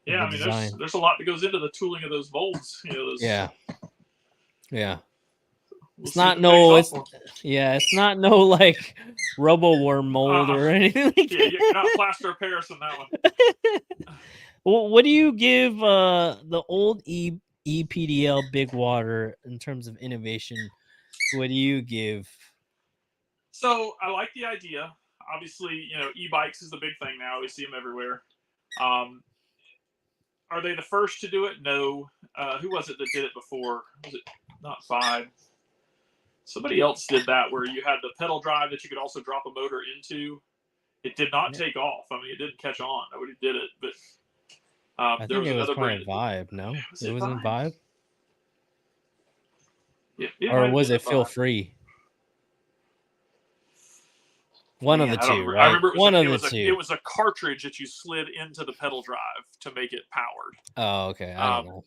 Yeah, I mean there's a lot that goes into the tooling of those molds. You know, Yeah. We'll it's not no like RoboWorm mold or anything like that. You're not plaster of Paris on that one. Well, what do you give the old EPDL Big Water in terms of innovation? What do you give? So I like the idea. Obviously, e-bikes is the big thing now. We see them everywhere. Are they the first to do it? No. Who was it that did it before? Was it not 5? Somebody else did that where you had the pedal drive that you could also drop a motor into. It did not take off. I mean, it didn't catch on. Nobody did it, but I think it was probably Vibe. No, it wasn't Vibe. Or was it Feel Free? One of the two, right? I remember it was a cartridge that you slid into the pedal drive to make it powered. Oh, okay. I don't know.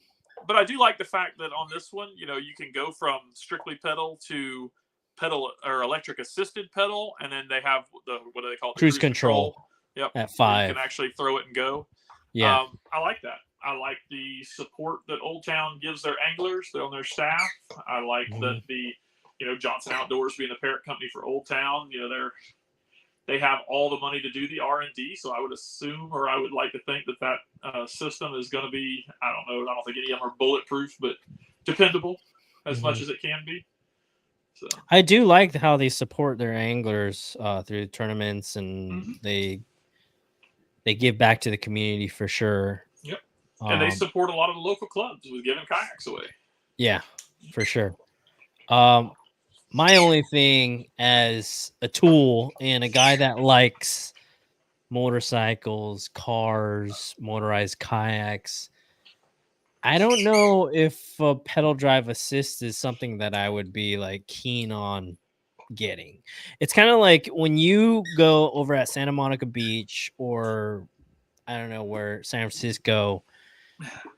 But I do like the fact that on this one, you can go from strictly pedal to pedal or electric assisted pedal, and then they have what do they call it? Cruise control. Yep. At 5. You can actually throw it and go. Yeah. I like that. I like the support that Old Town gives their anglers, on their staff. I like that the Johnson Outdoors being the parent company for Old Town, they have all the money to do the R&D, so I would assume, or I would like to think that system is going to be, I don't know, I don't think any of them are bulletproof, but dependable as much as it can be. So I do like how they support their anglers through tournaments, and they give back to the community for sure. Yep. And they support a lot of the local clubs with giving kayaks away. Yeah, for sure. My only thing as a tool and a guy that likes motorcycles, cars, motorized kayaks, I don't know if a pedal drive assist is something that I would be like keen on getting. It's kind of like when you go over at Santa Monica Beach or I don't know where, San Francisco.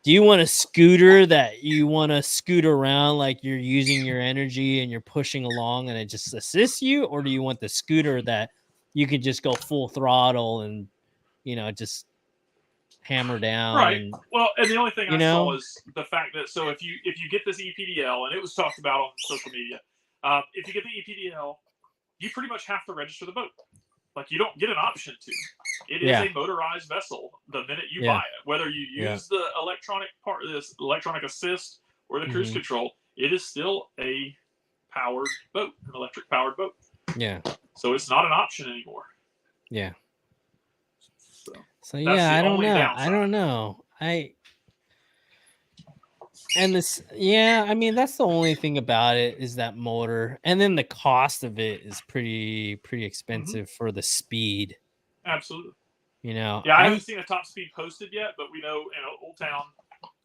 Do you want a scooter that you want to scoot around like you're using your energy and you're pushing along and it just assists you? Or do you want the scooter that you can just go full throttle and, just hammer down Right. and, Well, and the only thing you I saw know? is the fact that so if you get this EPDL, and it was talked about on social media, if you get the EPDL, you pretty much have to register the boat. Like you don't get an option to. It is Yeah. a motorized vessel the minute you Yeah. buy it. Whether you Yeah. use the electronic part of this electronic assist or the cruise control, it is still a powered boat, an electric powered boat. Yeah. So it's not an option anymore. Yeah. So that's yeah, the I don't only know. downside. I don't know. And this, yeah, I mean, that's the only thing about it is that motor. And then the cost of it is pretty expensive for the speed. Absolutely. You know, Yeah, I haven't seen a top speed posted yet, but we know Old Town.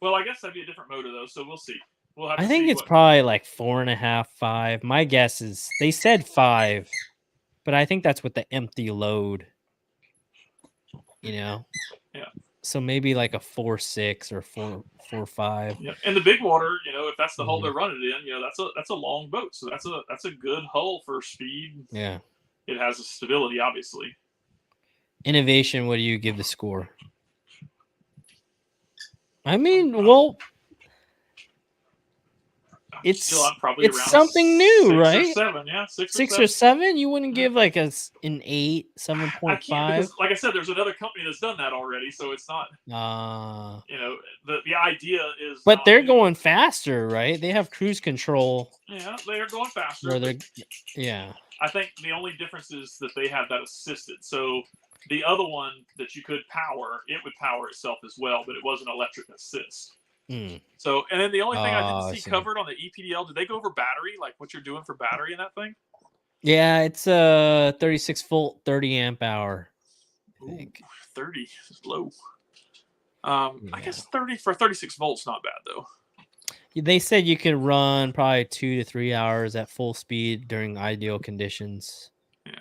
Well, I guess that'd be a different motor though, so we'll see. We'll have to I see think it's what. probably like 4.5, 5. My guess is they said 5, but I think that's with the empty load. Yeah. So maybe like a 4.6 or 4.5. Yeah, and the big water, if that's the hull they're running it in, that's a long boat, so that's a good hull for speed. Yeah. It has a stability, obviously. Innovation, what do you give the score? I mean, well, it's something new, right? 6 or 7, yeah, 6 or 7. You wouldn't give like an 8, 7.5. I can't because, like I said, there's another company that's done that already, so it's not. The idea is. But they're going faster, right? They have cruise control. Yeah, they are going faster. Yeah. I think the only difference is that they have that assisted. So the other one that you could power, it would power itself as well, but it was an electric assist. So, and then the only thing I didn't see covered on the EPDL, did they go over battery, like what you're doing for battery in that thing? Yeah, it's a 36 volt, 30 amp hour. I think 30 is low. I guess 30 for 36 volts, not bad though. They said you can run probably 2 to 3 hours at full speed during ideal conditions. Yeah.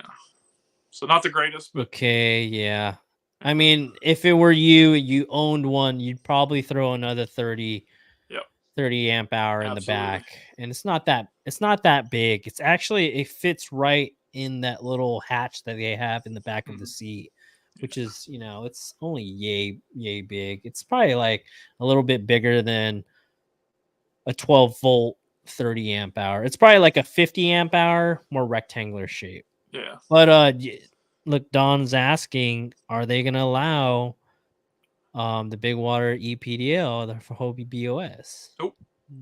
So not the greatest, but okay, yeah. I mean, if it were you owned one, you'd probably throw another 30 amp hour in the back. And it's not that big. It's actually, it fits right in that little hatch that they have in the back of the seat, which is, it's only yay big. It's probably like a little bit bigger than a 12 volt 30 amp hour. It's probably like a 50 amp hour, more rectangular shape. Yeah. But look, Don's asking, are they going to allow the big water EPDL for Hobie BOS? Nope.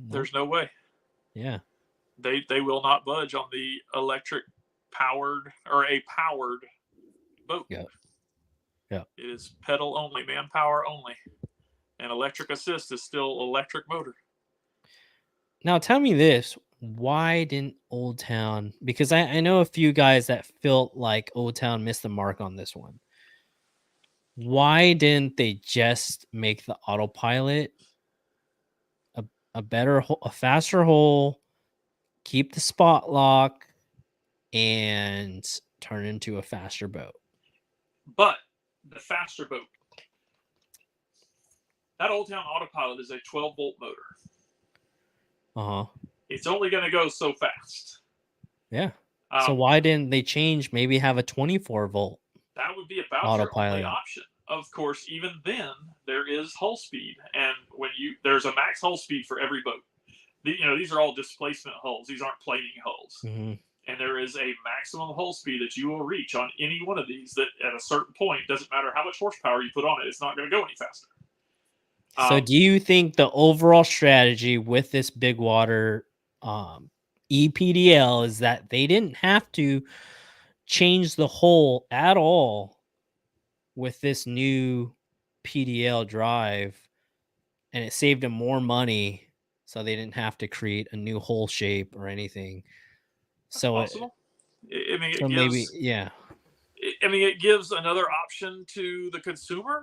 There's no way. Yeah. They will not budge on the electric powered or a powered boat. Yeah. It is pedal only, manpower only. And electric assist is still electric motor. Now tell me this. Why didn't Old Town? Because I know a few guys that felt like Old Town missed the mark on this one. Why didn't they just make the autopilot a faster hole, keep the spot lock, and turn into a faster boat? But the faster boat, that Old Town autopilot is a 12 volt motor. It's only going to go so fast. Yeah. So why didn't they change? Maybe have a 24 volt. That would be about autopilot. Your only option. Of course, even then there is hull speed, and there's a max hull speed for every boat. These are all displacement hulls. These aren't planing hulls. And there is a maximum hull speed that you will reach on any one of these that at a certain point, doesn't matter how much horsepower you put on it, it's not going to go any faster. So do you think the overall strategy with this big water EPDL is that they didn't have to change the hull at all with this new PDL drive, and it saved them more money, so they didn't have to create a new hull shape or anything? That's possible. It gives another option to the consumer.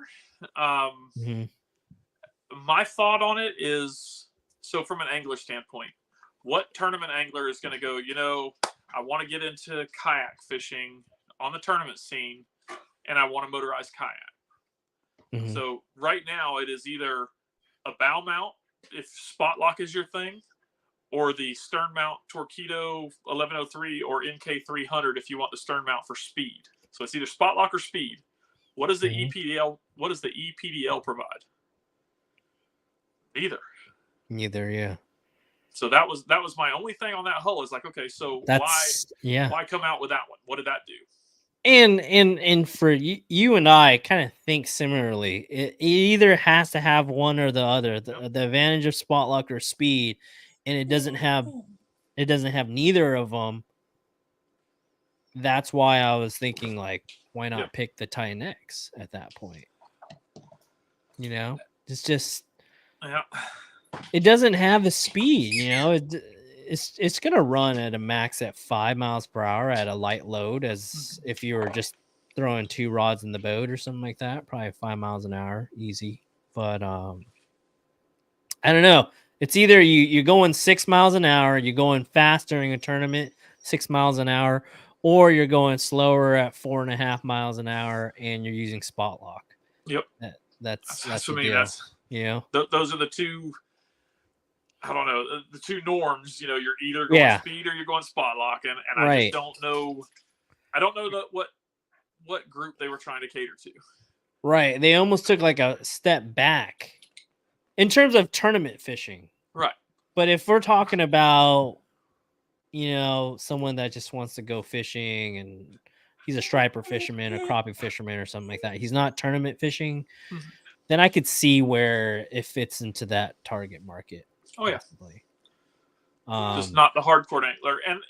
my thought on it is, so from an angler standpoint, what tournament angler is going to go, I want to get into kayak fishing on the tournament scene, and I want a motorized kayak. Mm-hmm. So right now it is either a bow mount, if spot lock is your thing, or the stern mount Torpedo 1103 or NK 300 if you want the stern mount for speed. So it's either spot lock or speed. What does the EPDL? What does the EPDL provide? Neither. Yeah. So that was my only thing on that hull. Is like, okay, so why come out with that one? What did that do? And for you and I kind of think similarly. It either has to have one or the other. The advantage of spot lock or speed, and it doesn't have neither of them. That's why I was thinking, like, why not pick the Titan X at that point? It's just it doesn't have the speed. It's gonna run at a max at 5 miles per hour at a light load, as if you were just throwing 2 rods in the boat or something like that. Probably 5 miles an hour, easy. But I don't know. It's either you're going 6 miles an hour, you're going fast during a tournament, 6 miles an hour, or you're going slower at 4.5 miles an hour and you're using spot lock. Yep. That's for the me. deal. Those are the two. I don't know, the two norms. You're either going speed or you're going spot lock, and I just don't know. I don't know what group they were trying to cater to. Right. They almost took like a step back in terms of tournament fishing. Right. But if we're talking about, someone that just wants to go fishing and he's a striper fisherman, a crappie fisherman or something like that, he's not tournament fishing, then I could see where it fits into that target market. Oh, possibly. Just not the hardcore angler. And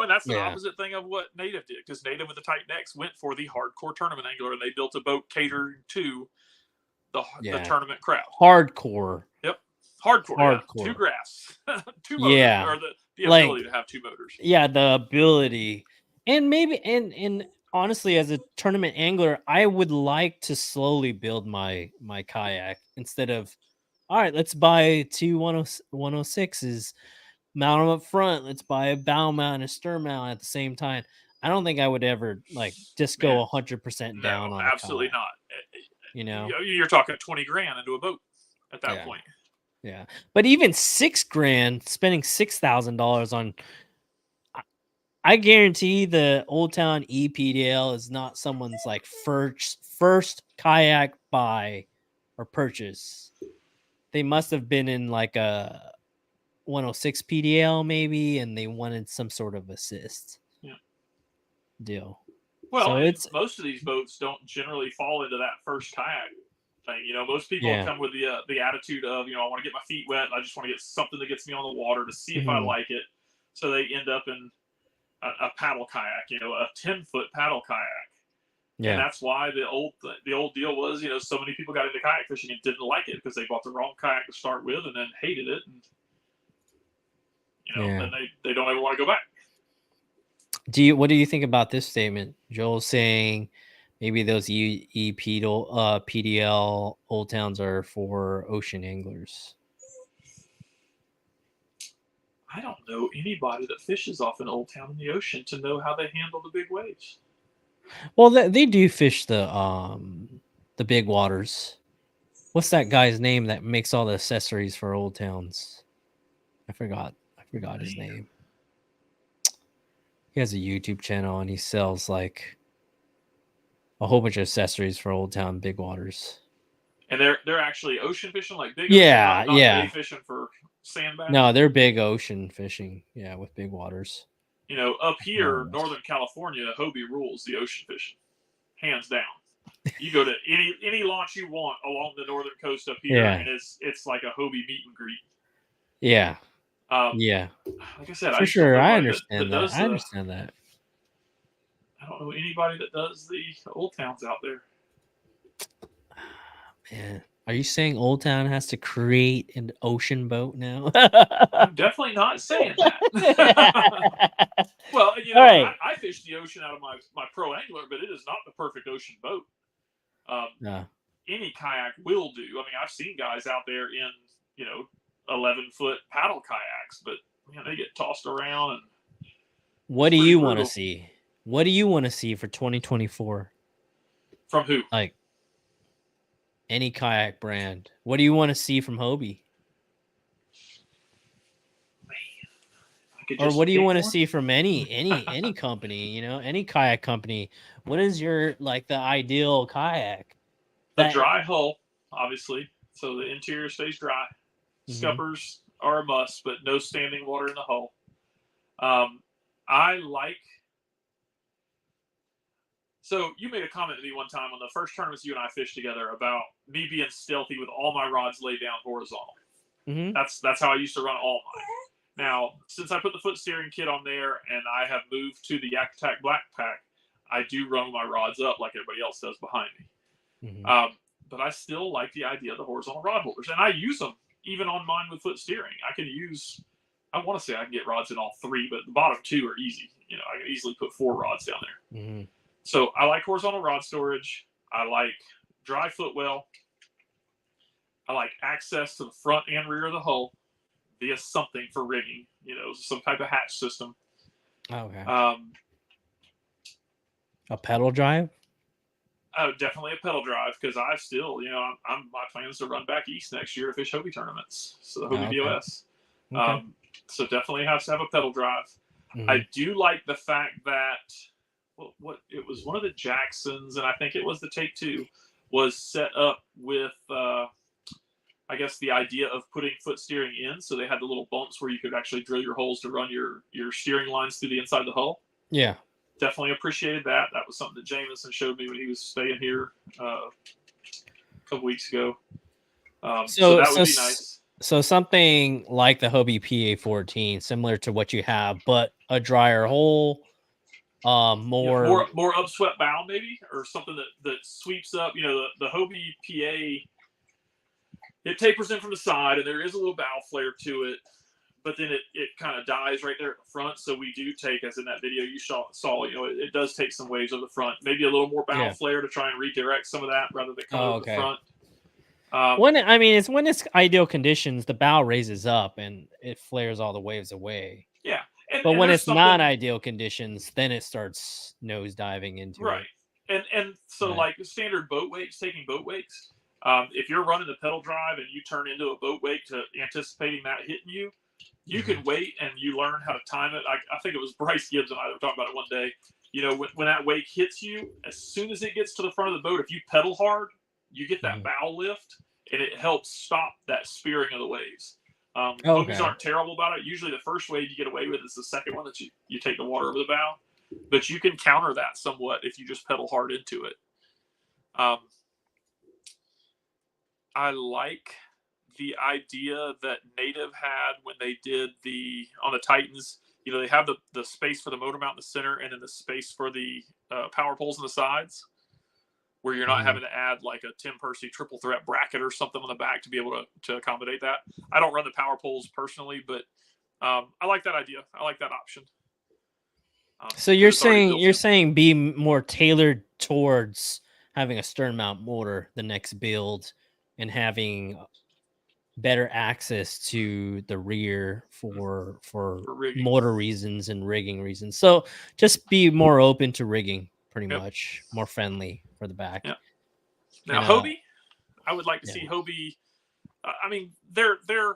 that's the opposite thing of what Native did, because Native with the Titan X went for the hardcore tournament angler, and they built a boat catering to the tournament crowd. Hardcore. Yep. Hardcore. 2 graphs. 2 motors. Yeah. Or the ability to have 2 motors. Yeah, the ability. And maybe, and honestly, as a tournament angler, I would like to slowly build my kayak instead of, all right, let's buy 2 106s, mount them up front. Let's buy a bow mount and a stern mount at the same time. I don't think I would ever just go 100% down on absolutely not. You're talking $20,000 into a boat at that point. Yeah, but even $6,000, spending $6,000 on, I guarantee the Old Town EPDL is not someone's first kayak buy or purchase. They must have been in like a 106 PDL maybe, and they wanted some sort of assist deal. Well, so most of these boats don't generally fall into that first kayak thing. Most people come with the attitude of, I want to get my feet wet. I just want to get something that gets me on the water to see if I like it. So they end up in a paddle kayak, a 10-foot paddle kayak. Yeah. And that's why the old deal was, so many people got into kayak fishing and didn't like it because they bought the wrong kayak to start with and then hated it. And, then they don't ever want to go back. What do you think about this statement? Joel saying maybe those PDL Old Towns are for ocean anglers. I don't know anybody that fishes off an Old Town in the ocean to know how they handle the big waves. Well, they do fish the big waters. What's that guy's name that makes all the accessories for Old Towns? I forgot his name. He has a YouTube channel and he sells like a whole bunch of accessories for Old Town big waters. And they're actually ocean fishing, like big ocean, not bay fishing for sandbags. No, they're big ocean fishing, with big waters. Up here, Northern California, Hobie rules the ocean fishing, hands down. You go to any launch you want along the northern coast up here, and it's like a Hobie meet and greet. Yeah. Like I said, for sure, I understand that. I understand that. I don't know anybody that does the Old Towns out there. Man, are you saying Old Town has to create an ocean boat now? I'm definitely not saying that. Well, right. I fish the ocean out of my pro angler, but it is not the perfect ocean boat. any kayak will do. I mean, I've seen guys out there in 11-foot paddle kayaks, but they get tossed around. And what do you want to see? What do you want to see for 2024? From who? Like any kayak brand. What do you want to see from Hobie? Or what do you want to see from any company, any kayak company? What is your the ideal kayak? A dry hull, obviously, so the interior stays dry. Scuppers are a must, but no standing water in the hull. So you made a comment to me one time on the first tournaments you and I fished together about me being stealthy with all my rods laid down horizontal. That's how I used to run all mine. Now, since I put the foot steering kit on there and I have moved to the Yak Attack Black Pack, I do run my rods up like everybody else does behind me. But I still like the idea of the horizontal rod holders, and I use them even on mine with foot steering. I want to say I can get rods in all three, but the bottom two are easy. I can easily put 4 rods down there. So I like horizontal rod storage. I like dry footwell. I like access to the front and rear of the hull via something for rigging, some type of hatch system. Okay. A pedal drive? Oh, definitely a pedal drive, because I still, my plan is to run back east next year to fish Hobie tournaments. So the Hobie BOS. Okay. So definitely has to have a pedal drive. I do like the fact that what it was one of the Jacksons, and I think it was the Take 2, was set up with I guess the idea of putting foot steering in, so they had the little bumps where you could actually drill your holes to run your steering lines through the inside of the hull. Yeah. Definitely appreciated that. That was something that Jameson showed me when he was staying here a couple weeks ago. So that would be nice. So something like the Hobie PA14, similar to what you have, but a drier hole, more upswept bow maybe, or something that sweeps up. The Hobie PA, it tapers in from the side, and there is a little bow flare to it, but then it kind of dies right there at the front. So we do take, as in that video you saw, it does take some waves of the front, maybe a little more bow flare to try and redirect some of that rather than come over the front. When it's ideal conditions, the bow raises up and it flares all the waves away. Yeah. But when it's not ideal conditions, then it starts nose diving into it. And so like standard boat wakes, taking boat wakes, if you're running the pedal drive and you turn into a boat wake to anticipating that hitting you, you can wait and you learn how to time it. I think it was Bryce Gibbs and I were talking about it one day. When that wake hits you, as soon as it gets to the front of the boat, if you pedal hard, you get that bow lift, and it helps stop that spearing of the waves. Hobies aren't terrible about it. Usually the first wave you get away with is the second one that you take the water over the bow. But you can counter that somewhat if you just pedal hard into it. I like the idea that Native had when they did on the Titans. They have the space for the motor mount in the center, and then the space for the power poles on the sides, where you're not having to add like a Tim Percy triple threat bracket or something on the back to be able to accommodate that. I don't run the power poles personally, but I like that idea. I like that option. So you're saying be more tailored towards having a stern mount motor the next build and having better access to the rear for motor reasons and rigging reasons. So just be more open to rigging, pretty much more friendly for the back. Yeah. Now Hobie, I would like to see Hobie. Their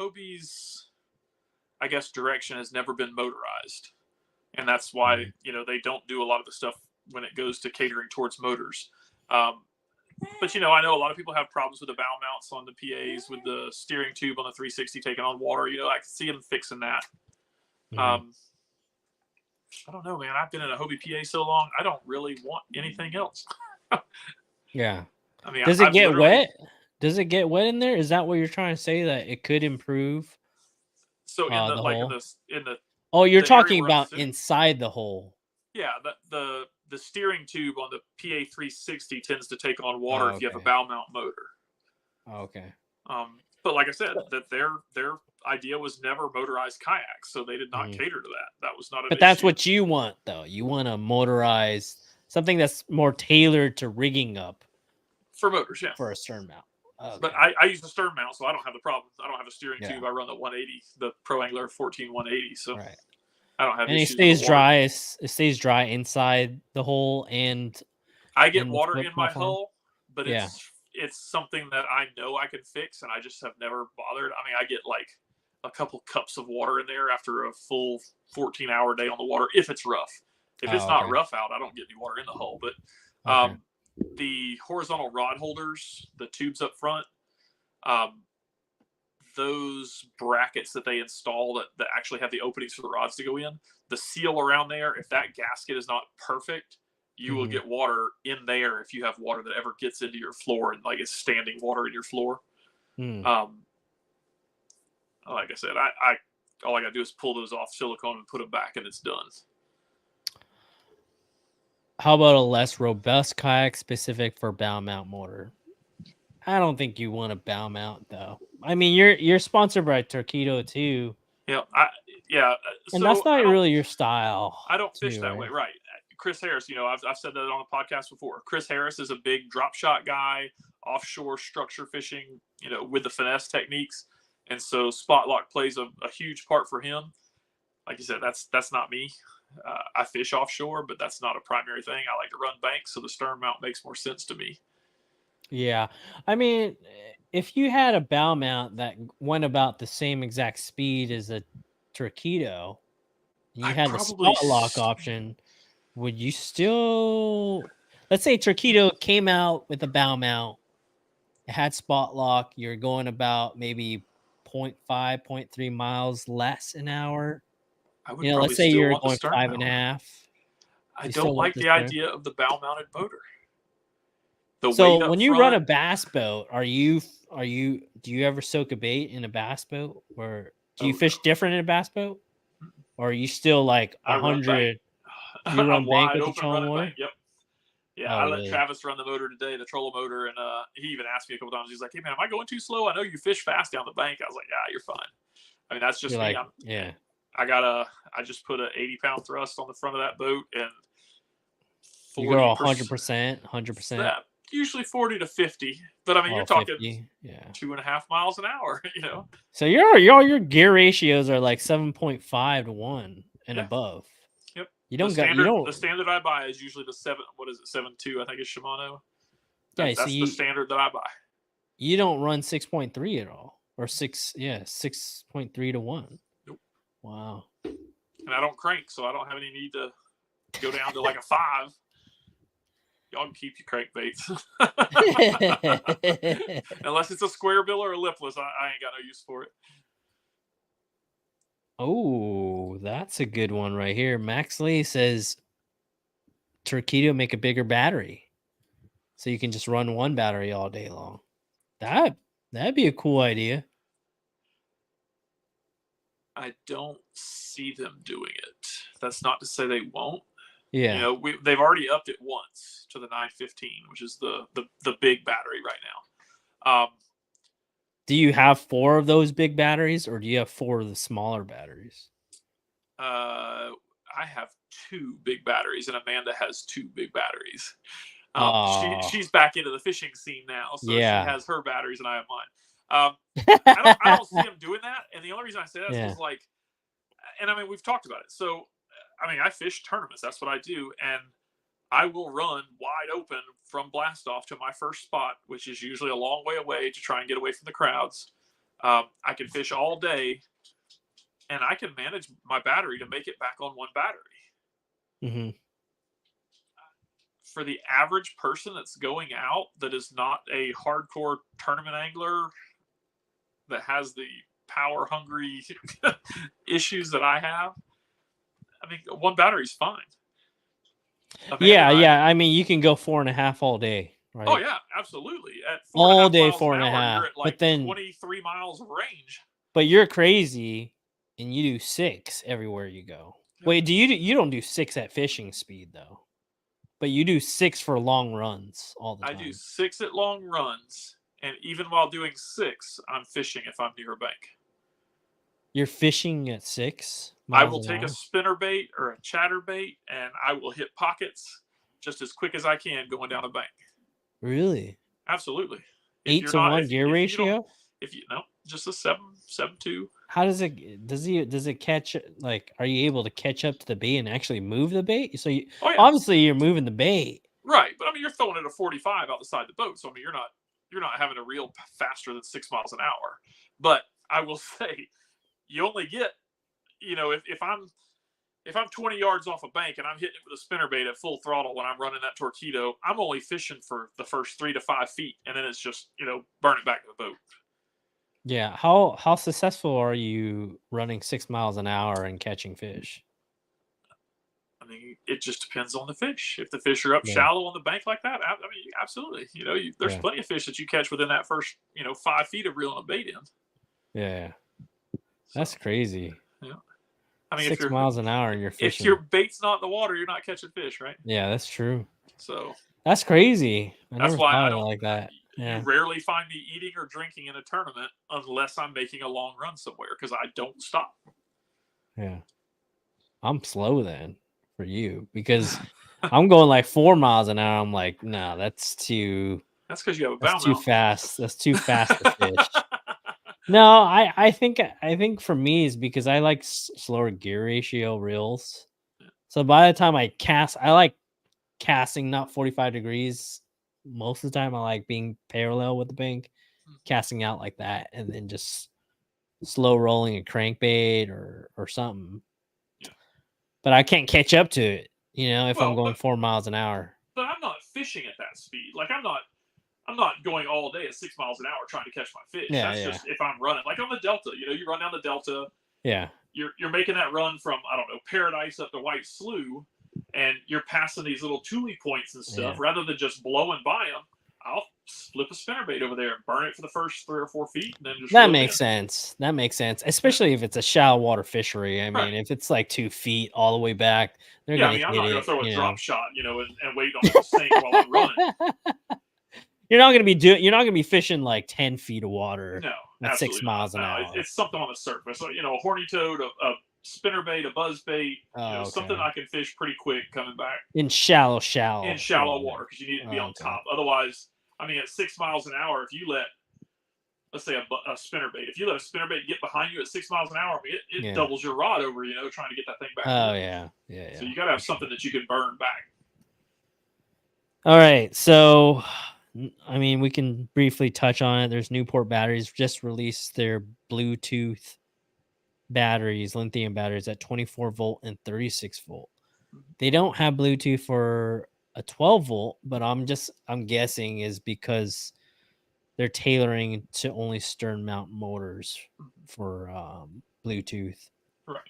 Hobie's, I guess, direction has never been motorized, and that's why they don't do a lot of the stuff when it goes to catering towards motors. But I know a lot of people have problems with the bow mounts on the PAs with the steering tube on the 360 taking on water. I can see them fixing that. I don't know, man. I've been in a Hobie PA so long, I don't really want anything else. Yeah. Does it get wet? Does it get wet in there? Is that what you're trying to say, that it could improve? So in the hole? in the oh, you're talking about inside the hole. Yeah, the steering tube on the PA 360 tends to take on water if you have a bow mount motor. Okay. But like I said, that their idea was never motorized kayaks, so they did not cater to that. That was not. But that's what you want, though. You want to motorize something that's more tailored to rigging up. For motors, yeah. For a stern mount. Okay. But I use the stern mount, so I don't have the problem. I don't have a steering Yeah. tube. I run the 180, the Pro Angler 14180. So Right. I don't have And it issues stays with the water. dry. It stays dry inside the hole, and I get in the water flip in my platform. hull, but it's something that I know I can fix, and I just have never bothered. I mean, I get like a couple cups of water in there after a full 14-hour day on the water if it's rough. If it's not rough out, I don't get any water in the hull. But the horizontal rod holders, the tubes up front, those brackets that they install that actually have the openings for the rods to go in, the seal around there, if that gasket is not perfect, you will get water in there if you have water that ever gets into your floor and like is standing water in your floor. Like I said, I all I gotta do is pull those off silicone and put them back, and it's done. How about a less robust kayak specific for bow mount motor? I don't think you want a bow mount though. I mean, you're sponsored by Torqeedo too. Yeah, And that's not really your style. I don't fish that way, right? Chris Harris, I've said that on the podcast before. Chris Harris is a big drop shot guy, offshore structure fishing, with the finesse techniques, and so spot lock plays a huge part for him. Like you said, that's not me. I fish offshore, but that's not a primary thing. I like to run banks, so the stern mount makes more sense to me. Yeah, I mean, if you had a bow mount that went about the same exact speed as a Torqeedo, and you had the spot lock option, would you still? Let's say Torqeedo came out with a bow mount, it had spot lock. You're going about maybe 0.5, 0.3 miles less an hour. I would let's say you're going 5.5. I don't like the idea of the bow mounted motor. So when you run a bass boat, do you ever soak a bait in a bass boat, or do you fish different in a bass boat, or are you still like 100? You run bank with the trolling motor? Yep. Yeah, I let Travis run the motor today, the trolling motor, and he even asked me a couple times. He's like, "Hey man, am I going too slow? I know you fish fast down the bank." I was like, "Yeah, you're fine." I mean, that's just me. I just put a 80-pound thrust on the front of that boat, and 40%, you go 100%. Usually 40 to 50, but I mean, you're talking 2.5 miles an hour, So your gear ratios are like 7.5 to 1 and above. Yep. You don't the standard I buy is usually the 7.2, I think is Shimano. That's the standard that I buy. You don't run 6.3 at all, or 6.3 to 1. Nope. Wow. And I don't crank, so I don't have any need to go down to like a 5. Y'all can keep your crankbaits. Unless it's a square bill or a lipless, I ain't got no use for it. Oh, that's a good one right here. Max Lee says Torqeedo make a bigger battery, so you can just run one battery all day long. That'd be a cool idea. I don't see them doing it. That's not to say they won't. Yeah, they've already upped it once to the 915, which is the big battery right now. Do you have 4 of those big batteries, or do you have 4 of the smaller batteries? I have 2 big batteries, and Amanda has 2 big batteries. She's back into the fishing scene now, so she has her batteries, and I have mine. I don't see them doing that, and the only reason I say that is like, and I mean, we've talked about it, so. I mean, I fish tournaments. That's what I do. And I will run wide open from blast off to my first spot, which is usually a long way away to try and get away from the crowds. I can fish all day, and I can manage my battery to make it back on one battery. Mm-hmm. For the average person that's going out that is not a hardcore tournament angler that has the power hungry issues that I have, I mean, one battery's fine. I mean, you can go 4.5 all day, right? Oh yeah, absolutely. At all day 4.5, you're at like but then 23 miles of range. But you're crazy, and you do 6 everywhere you go. Yep. Wait, you don't do 6 at fishing speed though, but you do 6 for long runs all the time. I do 6 at long runs, and even while doing 6, I'm fishing if I'm near a bank. You're fishing at 6? I will take a spinner bait or a chatter bait, and I will hit pockets just as quick as I can going down a bank. Really? Absolutely. 8-to-1 gear ratio. If you no, just a 7.2. How does it catch? Like, are you able to catch up to the bait and actually move the bait? So obviously you're moving the bait, right? But I mean, you're throwing it at 45 out the side of the boat, so I mean, you're not having to reel faster than 6 miles an hour. But I will say, you only get, if I'm 20 yards off a bank and I'm hitting it with a spinnerbait at full throttle when I'm running that Torqeedo, I'm only fishing for the first 3 to 5 feet, and then it's just burning back to the boat. Yeah. How successful are you running 6 miles an hour and catching fish? I mean, it just depends on the fish. If the fish are up shallow on the bank like that, I mean, absolutely. There's plenty of fish that you catch within that first 5 feet of reeling a bait in. Yeah, that's crazy. Yeah. I mean, 6 miles an hour and you're fishing. If your bait's not in the water, you're not catching fish, right? Yeah, that's true. So that's crazy. That's why I don't like that. You rarely find me eating or drinking in a tournament unless I'm making a long run somewhere, because I don't stop. Yeah, I'm slow then for you, because I'm going like 4 miles an hour. I'm like, no, that's too. That's because you have a bow mount. Too fast. That's too fast to fish. No, I think for me is because I like slower gear ratio reels. So by the time I cast, I like casting not 45 degrees. Most of the time I like being parallel with the bank, casting out like that, and then just slow rolling a crankbait or something. Yeah. But I can't catch up to it, if I'm going 4 miles an hour. But I'm not fishing at that speed. Like, I'm not going all day at 6 miles an hour trying to catch my fish. Yeah, That's just if I'm running. Like on the Delta, you run down the Delta. Yeah. You're making that run from, I don't know, Paradise up to White Slough, and you're passing these little tule points and stuff. Yeah. Rather than just blowing by them, I'll flip a spinnerbait over there and burn it for the first 3 or 4 feet, and then just. That makes sense. That makes sense, especially if it's a shallow water fishery. I mean, if it's like 2 feet all the way back, they're gonna hit it. I'm not gonna throw a drop shot, and wait on it to sink while I'm running. You're not gonna be fishing like 10 feet of water. No, at 6 miles an hour. It's something on the surface. So, a horny toad, a spinnerbait, a buzzbait, something I can fish pretty quick coming back. In shallow water, because you need it to be on top. Otherwise, I mean, at 6 miles an hour, if you let, let's say a spinnerbait, if you let a spinnerbait get behind you at 6 miles an hour, I mean, it doubles your rod over, trying to get that thing back. Oh, yeah. So you got to have something that you can burn back. All right, so I mean, we can briefly touch on it. There's Newport Batteries just released their Bluetooth batteries, lithium batteries at 24 volt and 36 volt. They don't have Bluetooth for a 12 volt, but I'm guessing is because they're tailoring to only stern mount motors for Bluetooth. Right.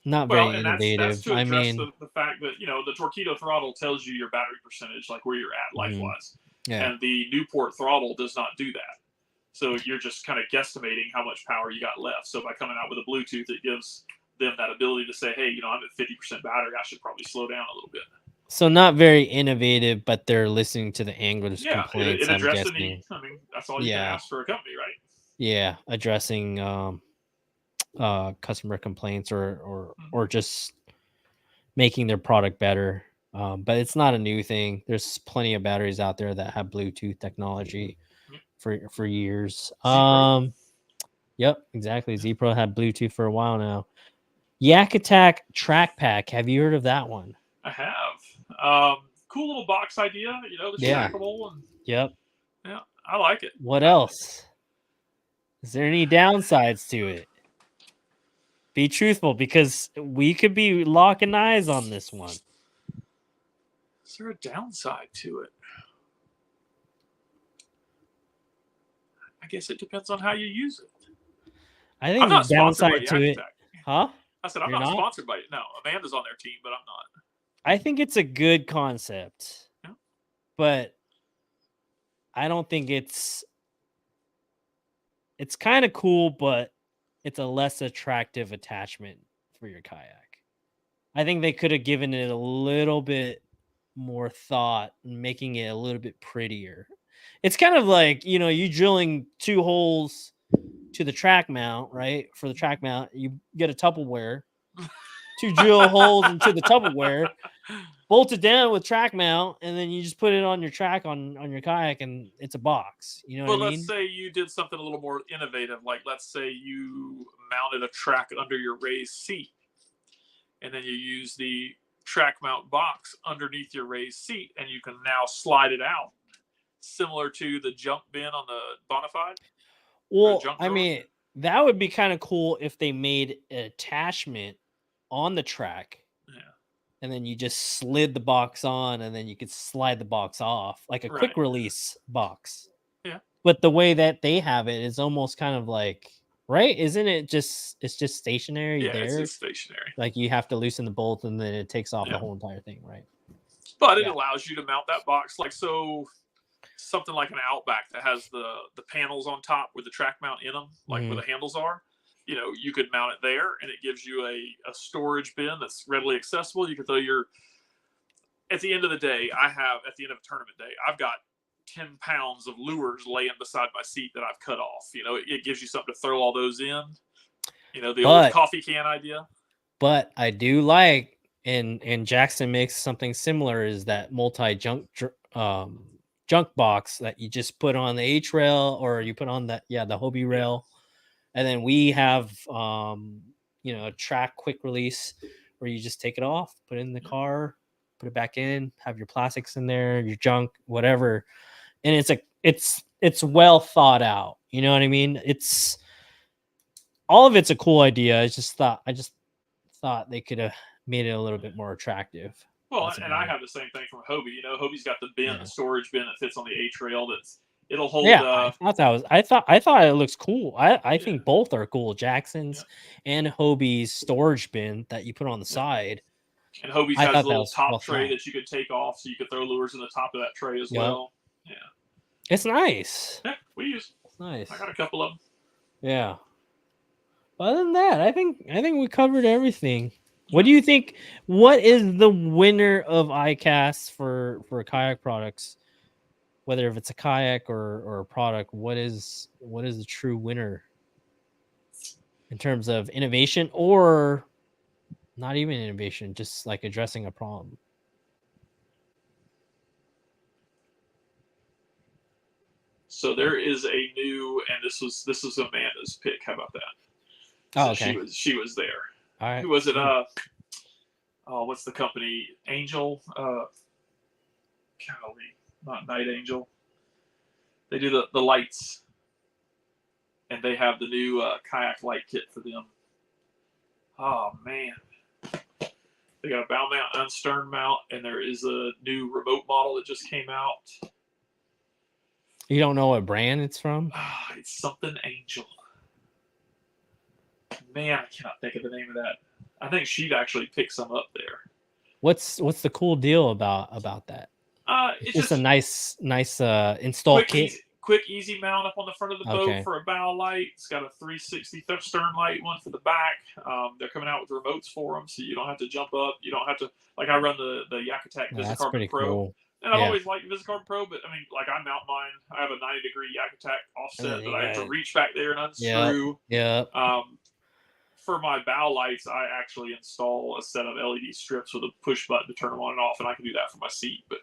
Not very innovative. That's to address the fact that, the Torqeedo throttle tells you your battery percentage, like where you're at life-wise. Yeah. And the Newport throttle does not do that. So you're just kind of guesstimating how much power you got left. So by coming out with a Bluetooth, it gives them that ability to say, hey, I'm at 50% battery. I should probably slow down a little bit. So not very innovative, but they're listening to the anglers' complaints. It addressed the need. I mean, that's all you can ask for a company, right? Yeah, addressing customer complaints or just making their product better. But it's not a new thing. There's plenty of batteries out there that have Bluetooth technology for years. Yep, exactly. Z-Pro had Bluetooth for a while now. Yak Attack Track Pack. Have you heard of that one? I have. Cool little box idea, the stackable. And, yeah, I like it. What else? Is there any downsides to it? Be truthful, because we could be locking eyes on this one. Is there a downside to it? I guess it depends on how you use it. I think the downside to it, huh? I said I'm not sponsored by it. No, Amanda's on their team, but I'm not. I think it's a good concept, but I don't think it's kind of cool, but it's a less attractive attachment for your kayak. I think they could have given it a little bit more thought, making it a little bit prettier. It's kind of like, you drilling 2 holes to the track mount, right? For the track mount, you get a Tupperware, 2 drill holes into the Tupperware, bolt it down with track mount, and then you just put it on your track on your kayak, and it's a box. You know what I But let's mean? say you did something a little more innovative, like let's say you mounted a track under your raised seat, and then you use the track mount box underneath your raised seat, and you can now slide it out, similar to the junk bin on the Bonafide or the Well, junk I drawer. mean, that would be kind of cool if they made an attachment on the track, Yeah. and then you just slid the box on, and then you could slide the box off like a quick Right. release box. Yeah. But the way that they have it is almost kind of like, right? Isn't it just, it's just stationary Yeah, it's there? just stationary. Like you have to loosen the bolt, and then it takes off Yeah. the whole entire thing, right? But it Yeah. allows you to mount that box like so. Something like an Outback that has the panels on top with the track mount in them, like where the handles are. You know, you could mount it there, and it gives you a storage bin that's readily accessible. You can throw your. At the end of the day, at the end of a tournament day, I've got 10 pounds of lures laying beside my seat that I've cut off. You know, it gives you something to throw all those in. You know, the old coffee can idea. But I do like, and Jackson makes something similar, is that multi junk box that you just put on the H rail, or you put on the Hobie rail, and then we have a track quick release where you just take it off, put it in the car, put it back in, have your plastics in there, your junk, whatever, and it's well thought out. You know what I mean? It's all of it's a cool idea. I just thought they could have made it a little bit more attractive. Well, and I have the same thing from Hobie. You know, Hobie's got the bin, the storage bin that fits on the H rail. It'll hold. Yeah, I thought it looks cool. I think both are cool. Jackson's and Hobie's storage bin that you put on the side. And Hobie's has a little top tray that you could take off, so you could throw lures in the top of that tray as well. Yeah, it's nice. Yeah, we use. It's nice. I got a couple of them. Yeah. Other than that, I think we covered everything. What do you think? What is the winner of Icast for kayak products? Whether if it's a kayak or a product, what is the true winner in terms of innovation, or not even innovation, just like addressing a problem? So there is a new, and this was Amanda's pick. How about that? Oh, okay. She was there. All right. Who was it? What's the company? Angel. Golly, not Night Angel. They do the lights, and they have the new kayak light kit for them. Oh man, they got a bow mount and stern mount, and there is a new remote model that just came out. You don't know what brand it's from? It's something Angel. Man, I cannot think of the name of that. I think she'd actually pick some up there. What's the cool deal about that? It's just a nice install kit. Quick, easy mount up on the front of the boat for a bow light. It's got a 360 stern light, one for the back. They're coming out with remotes for them, so you don't have to jump up. You don't have to, like I run the Yakutech Visicarbon Pro. Cool. And I've always liked Visicarbon Pro, but I mean, like I mount mine. I have a 90-degree Yakutech offset that I have to reach back there and unscrew. Yeah. For my bow lights, I actually install a set of LED strips with a push button to turn them on and off, and I can do that for my seat. But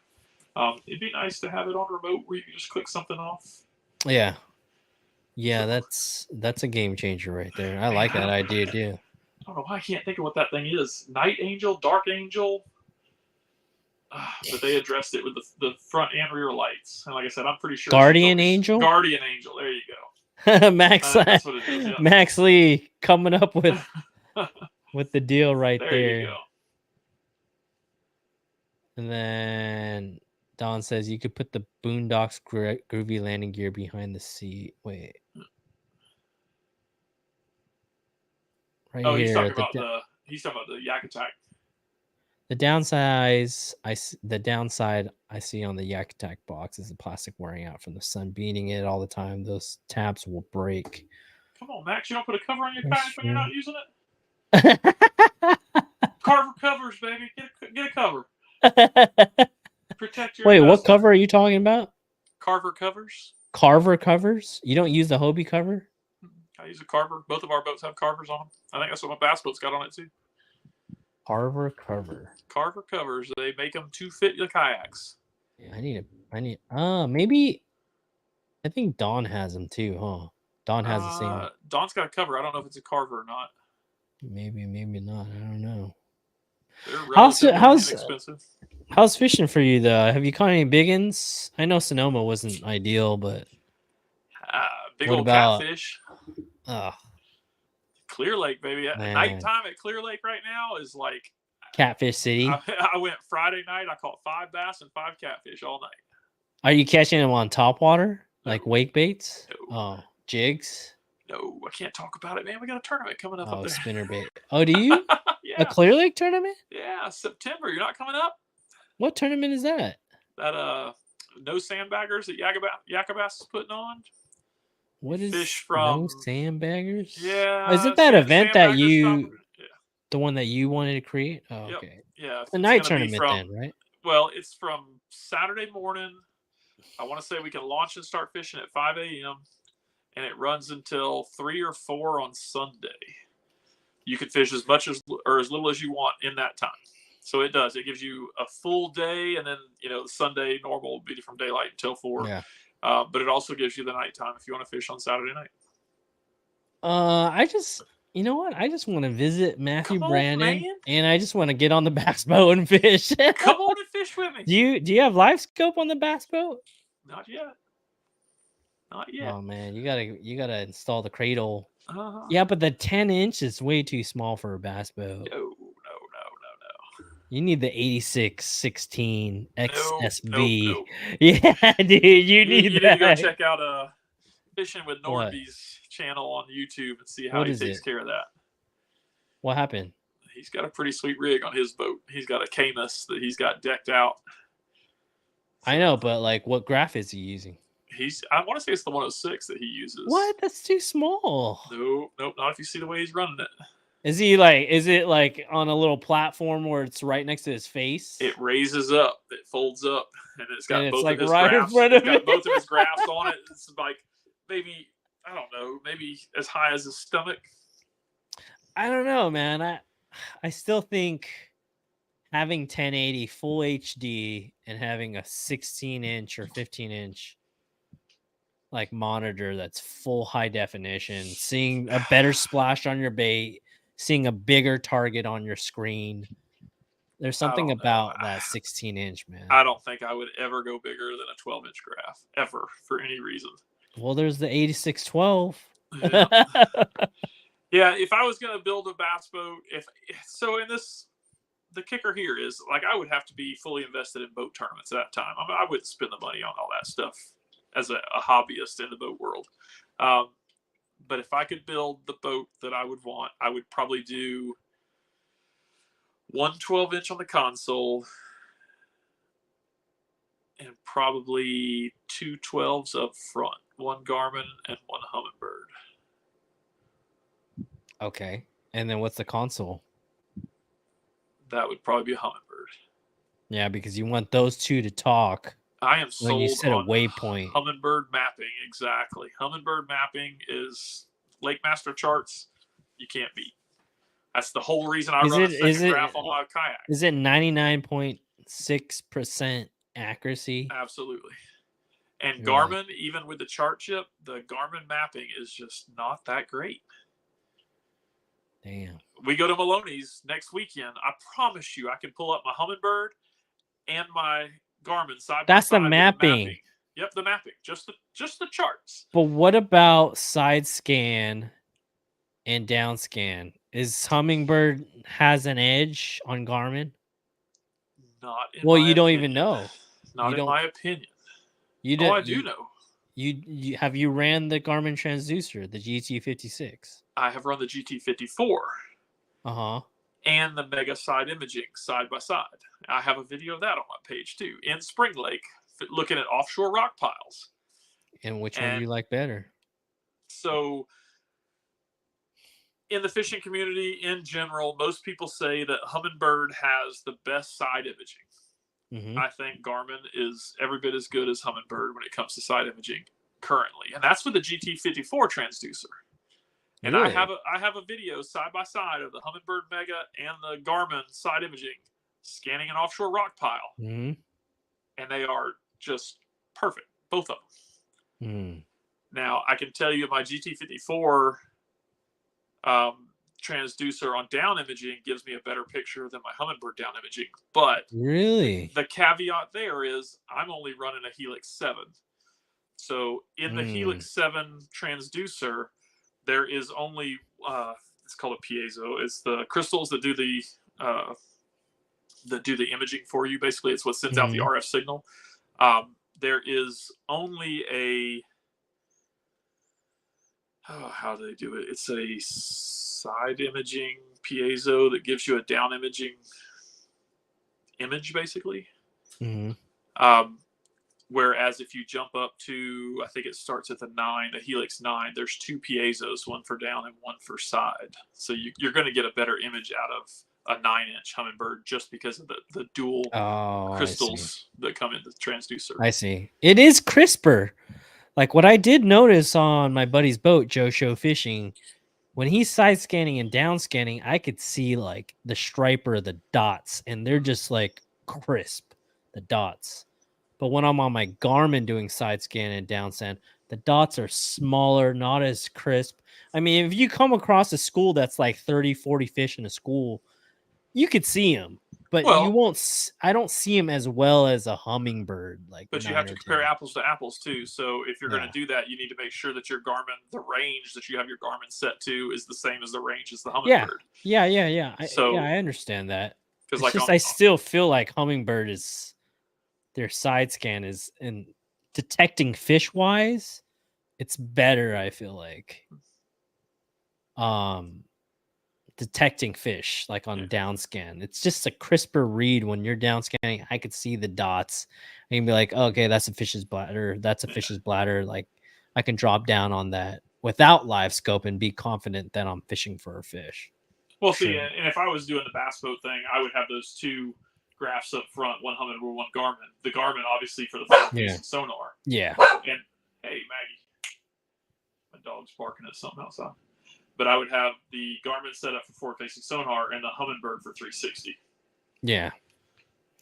it'd be nice to have it on remote where you can just click something off. Yeah, that's a game changer right there. I like that idea too. I don't know why I can't think of what that thing is. Night Angel, Dark Angel. But they addressed it with the front and rear lights. And like I said, I'm pretty sure. Guardian Angel? Guardian Angel. There you go. Max Max Lee coming up with the deal right there. There you go. And then Don says you could put the Boondocks groovy landing gear behind the seat. Wait. Right here. He's talking about the Yakutech. The downside I see on the Yakutech box is the plastic wearing out from the sun beating it all the time. Those tabs will break. Come on, Max. You don't put a cover on your kayak when you're not using it? Carver covers, baby. Get a cover. Protect your Wait, what cover are you talking about? Carver covers. Carver covers? You don't use the Hobie cover? I use a Carver. Both of our boats have Carvers on them. I think that's what my bass boat's got on it too. Carver cover. Carver covers. They make them to fit the kayaks. Yeah, maybe. I think Dawn has them too, huh? Dawn has the same. Dawn's got a cover. I don't know if it's a Carver or not. Maybe not. I don't know. They're relatively inexpensive. How's fishing for you though? Have you caught any big uns? I know Sonoma wasn't ideal, but big old catfish. Clear Lake, baby. Nighttime at Clear Lake right now is like Catfish City. I went Friday night. I caught 5 bass and 5 catfish all night. Are you catching them on top water, like wake baits? No. Oh, jigs. No, I can't talk about it, man. We got a tournament coming up there. Spinner bait. Oh, do you? Yeah. A Clear Lake tournament? Yeah, September. You're not coming up? What tournament is that? That no sandbaggers that Yakabass is putting on. What is fish from no sandbaggers? Yeah. Is it that event that you the one that you wanted to create? Oh, yep. Okay. Yeah. The night tournament then, right? Well, it's from Saturday morning. I want to say we can launch and start fishing at 5 a.m. and it runs until 3 or 4 on Sunday. You can fish as much as or as little as you want in that time. So it does. It gives you a full day, and then Sunday normal will be from daylight until 4. Yeah. But it also gives you the nighttime if you want to fish on Saturday night. You know what? I just want to visit Matthew Brannon, man. and I just want to get on the bass boat and fish. Come on and fish with me. Do you have live scope on the bass boat? Not yet. Not yet. Oh man, you gotta install the cradle. Uh-huh. Yeah, but the 10-inch is way too small for a bass boat. No. You need the 86-16 XSV. Nope. Yeah, dude, you need to go check out Fishing with Norby's channel on YouTube and see how he takes care of that. What happened? He's got a pretty sweet rig on his boat. He's got a Camus that he's got decked out. I know, but like, what graph is he using? I want to say it's the 106 that he uses. What? That's too small. Nope, not if you see the way he's running it. Is it like on a little platform where it's right next to his face? It raises up, it folds up, and it's got both of his right graphs. In front of it's got both of his graphs on it. It's like maybe, I don't know, maybe as high as his stomach. I don't know, man. I still think having 1080 full HD and having a 16-inch or 15-inch like monitor that's full high definition, seeing a better splash on your bait, seeing a bigger target on your screen. There's something about that 16-inch, man. I don't think I would ever go bigger than a 12-inch graph, ever, for any reason. Well, there's the 8612. Yeah, yeah, if I was going to build a bass boat, the kicker here is, like, I would have to be fully invested in boat tournaments at that time. I wouldn't spend the money on all that stuff as a hobbyist in the boat world. But if I could build the boat that I would want, I would probably do one 12-inch on the console and probably 2 12s up front, one Garmin and one Humminbird. Okay. And then what's the console? That would probably be a Humminbird. Yeah, because you want those two to talk. I am sold when you set on a waypoint. Humminbird mapping, exactly. Humminbird mapping is Lake Master charts you can't beat. That's the whole reason I run a second graph on my kayak. Is it 99.6% accuracy? Absolutely. And Garmin, even with the chart chip, the Garmin mapping is just not that great. Damn. We go to Maloney's next weekend. I promise you, I can pull up my Humminbird and my Garmin side by side. That's the mapping. Yep, the mapping. Just the charts. But what about side scan and down scan? Is Humminbird has an edge on Garmin? Not in well, my you don't opinion. even know. Not in my opinion. You do. I do know. You have you ran the Garmin transducer, the GT56? I have run the GT54. Uh-huh. And the Mega Side Imaging side by side. I have a video of that on my page too, in Spring Lake, looking at offshore rock piles. And which one do you like better? So, in the fishing community in general, most people say that Humminbird has the best side imaging. Mm-hmm. I think Garmin is every bit as good as Humminbird when it comes to side imaging currently. And that's with the GT54 transducer. And Really? I have a video side by side of the Humminbird Mega and the Garmin side imaging scanning an offshore rock pile, Mm-hmm. and they are just perfect, both of them. Mm. Now I can tell you my GT54 transducer on down imaging gives me a better picture than my Humminbird down imaging, but Really? the caveat there is I'm only running a Helix 7. So in the Helix 7 transducer, there is only it's called a piezo. It's the crystals that do the imaging for you. Basically, it's what sends out the RF signal. There is only a how do they do it? It's a side imaging piezo that gives you a down imaging image, basically. Whereas if you jump up to, I think it starts at the Helix 9, there's 2 piezos, one for down and one for side. So you're going to get a better image out of a 9-inch Humminbird just because of the dual crystals that come in the transducer. I see. It is crisper. Like what I did notice on my buddy's boat, Joe Show Fishing, when he's side scanning and down scanning, I could see like the striper, the dots, and they're just like crisp, the dots. But when I'm on my Garmin doing side scan and down scan, the dots are smaller, not as crisp. I mean, if you come across a school that's like 30, 40 fish in a school, you could see them, but you won't. I don't see them as well as a Humminbird, like but 9 you have or to compare 10. apples to apples too. So if you're going to do that, you need to make sure that your Garmin, the range that you have your Garmin set to, is the same as the range as the Humminbird. Yeah. I understand that. It's like just I still feel like Humminbird is their side scan is in detecting fish wise, it's better. I feel like detecting fish like on down scan. It's just a crisper read when you're down scanning. I could see the dots and be like, oh, okay, that's a fish's bladder. That's a fish's bladder. Like I can drop down on that without live scope and be confident that I'm fishing for a fish. Well, see, and if I was doing the bass boat thing, I would have those 2 graphs up front, one Humminbird, one Garmin. The Garmin, obviously, for the forward-facing sonar. Yeah. And hey, Maggie, my dog's barking at something outside. But I would have the Garmin set up for forward-facing sonar and the Humminbird for 360. Yeah.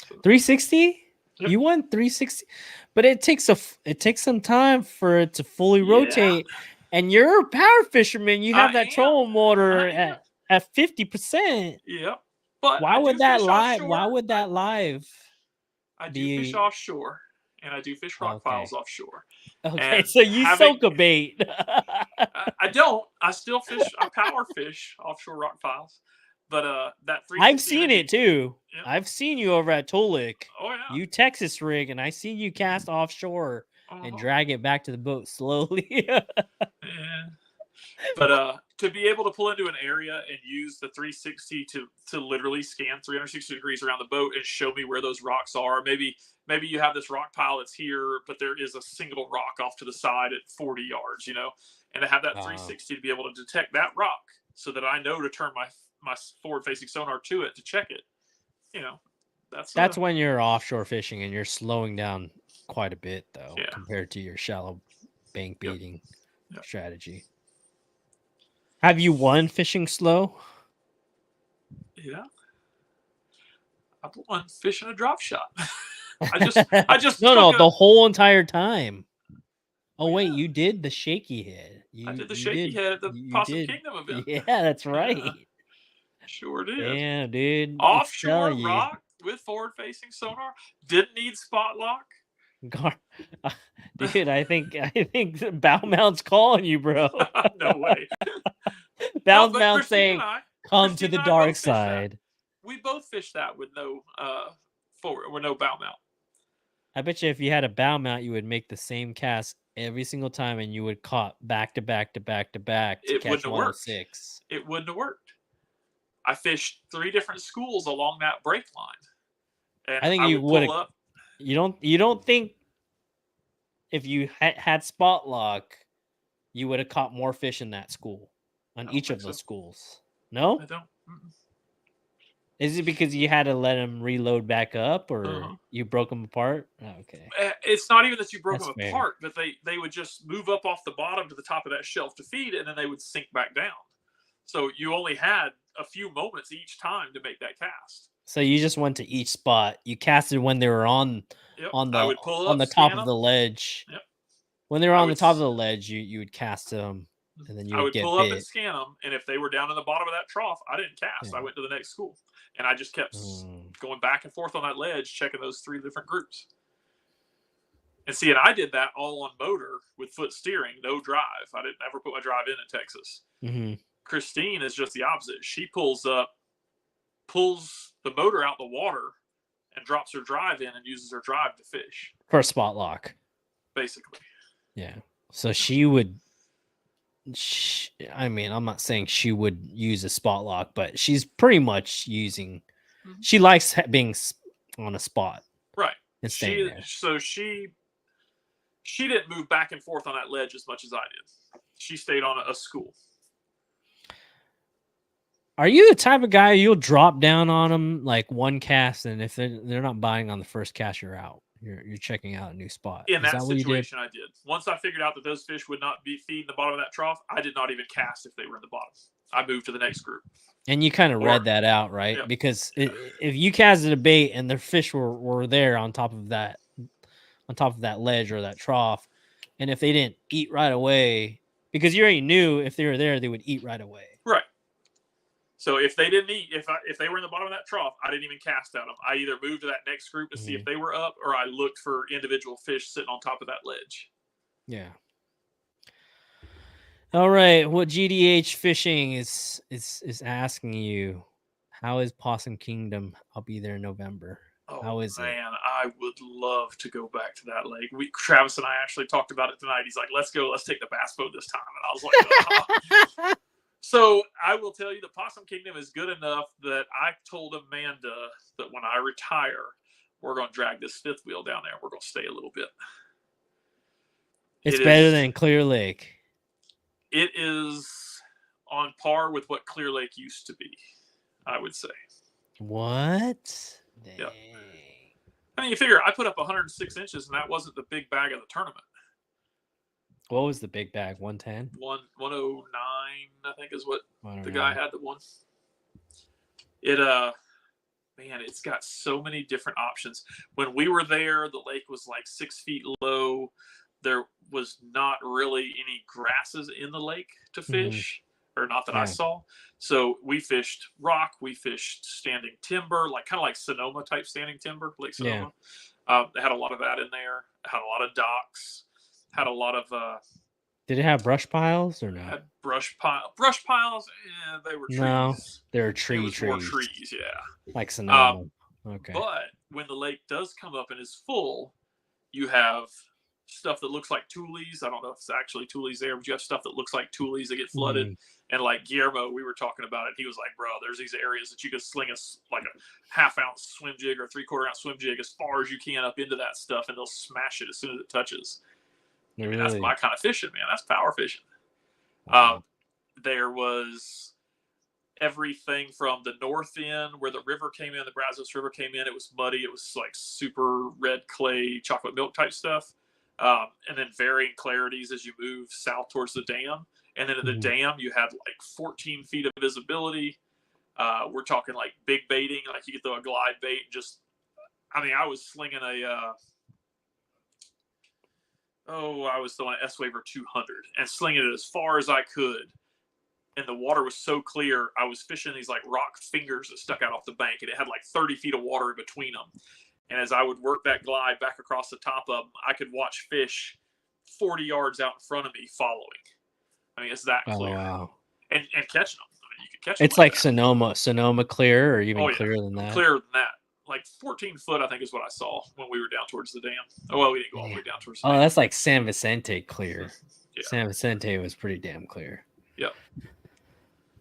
360? Yep. You want 360, but it takes some time for it to fully rotate. And you're a power fisherman. You have that trolling motor at 50%. Yeah, but why would that live? I do fish offshore, and I do fish rock piles offshore. Okay, so you soak a bait. I don't. I still fish. I power fish offshore rock piles. But that 360 I've seen it too. Yep. I've seen you over at Tolik. Oh yeah. You Texas rig, and I seen you cast offshore and drag it back to the boat slowly. Yeah. But to be able to pull into an area and use the 360 to literally scan 360 degrees around the boat and show me where those rocks are. Maybe you have this rock pile that's here, but there is a single rock off to the side at 40 yards, and to have that 360 to be able to detect that rock so that I know to turn my forward-facing sonar to it to check it. That's when you're offshore fishing and you're slowing down quite a bit, though, compared to your shallow bank beating strategy. Have you won fishing slow? Yeah, I've won fishing a drop shot. I just no, the whole entire time. Oh wait, you did the shaky head. I did the shaky head at the Possum Kingdom event. Yeah, that's right. Yeah. Sure did. Damn, dude. Offshore rock with forward-facing sonar. Didn't need spot lock. Dude, I think Bow Mount's calling you, bro. No way. Bow Mount's saying, "Come to the dark side." We both fished that with no forward or no bow mount. I bet you if you had a bow mount, you would make the same cast every single time, and you would caught back to back to back to back to catch 106. It wouldn't have worked. I fished 3 different schools along that break line. And I think you would have. You don't think if you had spot lock, you would have caught more fish in that school on each of those schools? No, I don't. Is it because you had to let them reload back up, or you broke them apart? Oh, okay, It's not even that you broke that's them fair. apart, but they would just move up off the bottom to the top of that shelf to feed, and then they would sink back down. So you only had a few moments each time to make that cast. So you just went to each spot. You casted when they were Yep. on I the would pull on up, the top scan of them. the ledge. Yep. When they were I on the would top of the ledge, you would cast them, and then you I would would get pull up and bit. scan them, and if they were down in the bottom of that trough, I didn't cast. Yeah. I went to the next school, and I just kept going back and forth on that ledge, checking those 3 different groups. And see, and I did that all on motor with foot steering, no drive. I didn't ever put my drive in Texas. Mm-hmm. Christine is just the opposite. She pulls up, pulls the motor out the water, and drops her drive in and uses her drive to fish. For a spot lock. Basically. Yeah. So she would. I mean, I'm not saying she would use a spot lock, but she's pretty much using. She likes being on a spot, right? And staying there. So she didn't move back and forth on that ledge as much as I did. She stayed on a school. Are you the type of guy you'll drop down on them like one cast, and if they're not buying on the first cast, you're out. You're checking out a new spot. In that situation, I did. Once I figured out that those fish would not be feeding the bottom of that trough, I did not even cast if they were in the bottom. I moved to the next group. And you kind of read that out, right? Yep. Because if you casted a bait and the fish were there on top of that ledge or that trough, and if they didn't eat right away, because you already knew if they were there, they would eat right away. Right. So if they didn't eat, if they were in the bottom of that trough, I didn't even cast at them. I either moved to that next group to see if they were up, or I looked for individual fish sitting on top of that ledge. Yeah. All right. What GDH Fishing is asking you? How is Possum Kingdom? I'll be there in November. Oh, how is man, I would love to go back to that lake. Travis and I actually talked about it tonight. He's like, "Let's go. Let's take the bass boat this time." And I was like, "Oh." So I will tell you, the Possum Kingdom is good enough that I told Amanda that when I retire, we're going to drag this fifth wheel down there. We're going to stay a little bit. It's better than Clear Lake. It is on par with what Clear Lake used to be, I would say. What? Yeah. I mean, you figure I put up 106 inches, and that wasn't the big bag of the tournament. What was the big bag? 110? 109, I think, is what the guy had that won. It man, it's got so many different options. When we were there, the lake was like 6 feet low. There was not really any grasses in the lake to fish, or not that I saw. So we fished rock, we fished standing timber, like kind of like Sonoma type standing timber, Lake Sonoma. They had a lot of that in there. Had a lot of docks. Had a lot of. Did it have brush piles or not? Had brush piles. Yeah, they were trees. No, they were trees. More trees, yeah. Like Sonoma. Okay. But when the lake does come up and is full, you have stuff that looks like tules. I don't know if it's actually tules there, but you have stuff that looks like tules that get flooded. And like Guillermo, we were talking about it. He was like, "Bro, there's these areas that you could sling like a half-ounce swim jig or 3/4-ounce swim jig as far as you can up into that stuff, and they'll smash it as soon as it touches." I mean, that's my kind of fishing, man. That's power fishing. Wow. There was everything from the north end where the river came in, the Brazos River came in. It was muddy. It was like super red clay, chocolate milk type stuff. And then varying clarities as you move south towards the dam. And then at the dam, you had like 14 feet of visibility. We're talking like big baiting, like you could throw a glide bait and just, I mean, I was slinging I was throwing an S-Waver 200 and slinging it as far as I could. And the water was so clear, I was fishing these like rock fingers that stuck out off the bank, and it had like 30 feet of water in between them. And as I would work that glide back across the top of them, I could watch fish 40 yards out in front of me following. I mean, it's that clear. Oh, wow. And catching them. I mean, you could catch them. It's like Sonoma clear, or even clearer than that? Clearer than that. Like 14 foot, I think, is what I saw when we were down towards the dam. Oh, well, we didn't go all the way down towards the dam. That's like San Vicente clear. Yeah. San Vicente was pretty damn clear. Yep.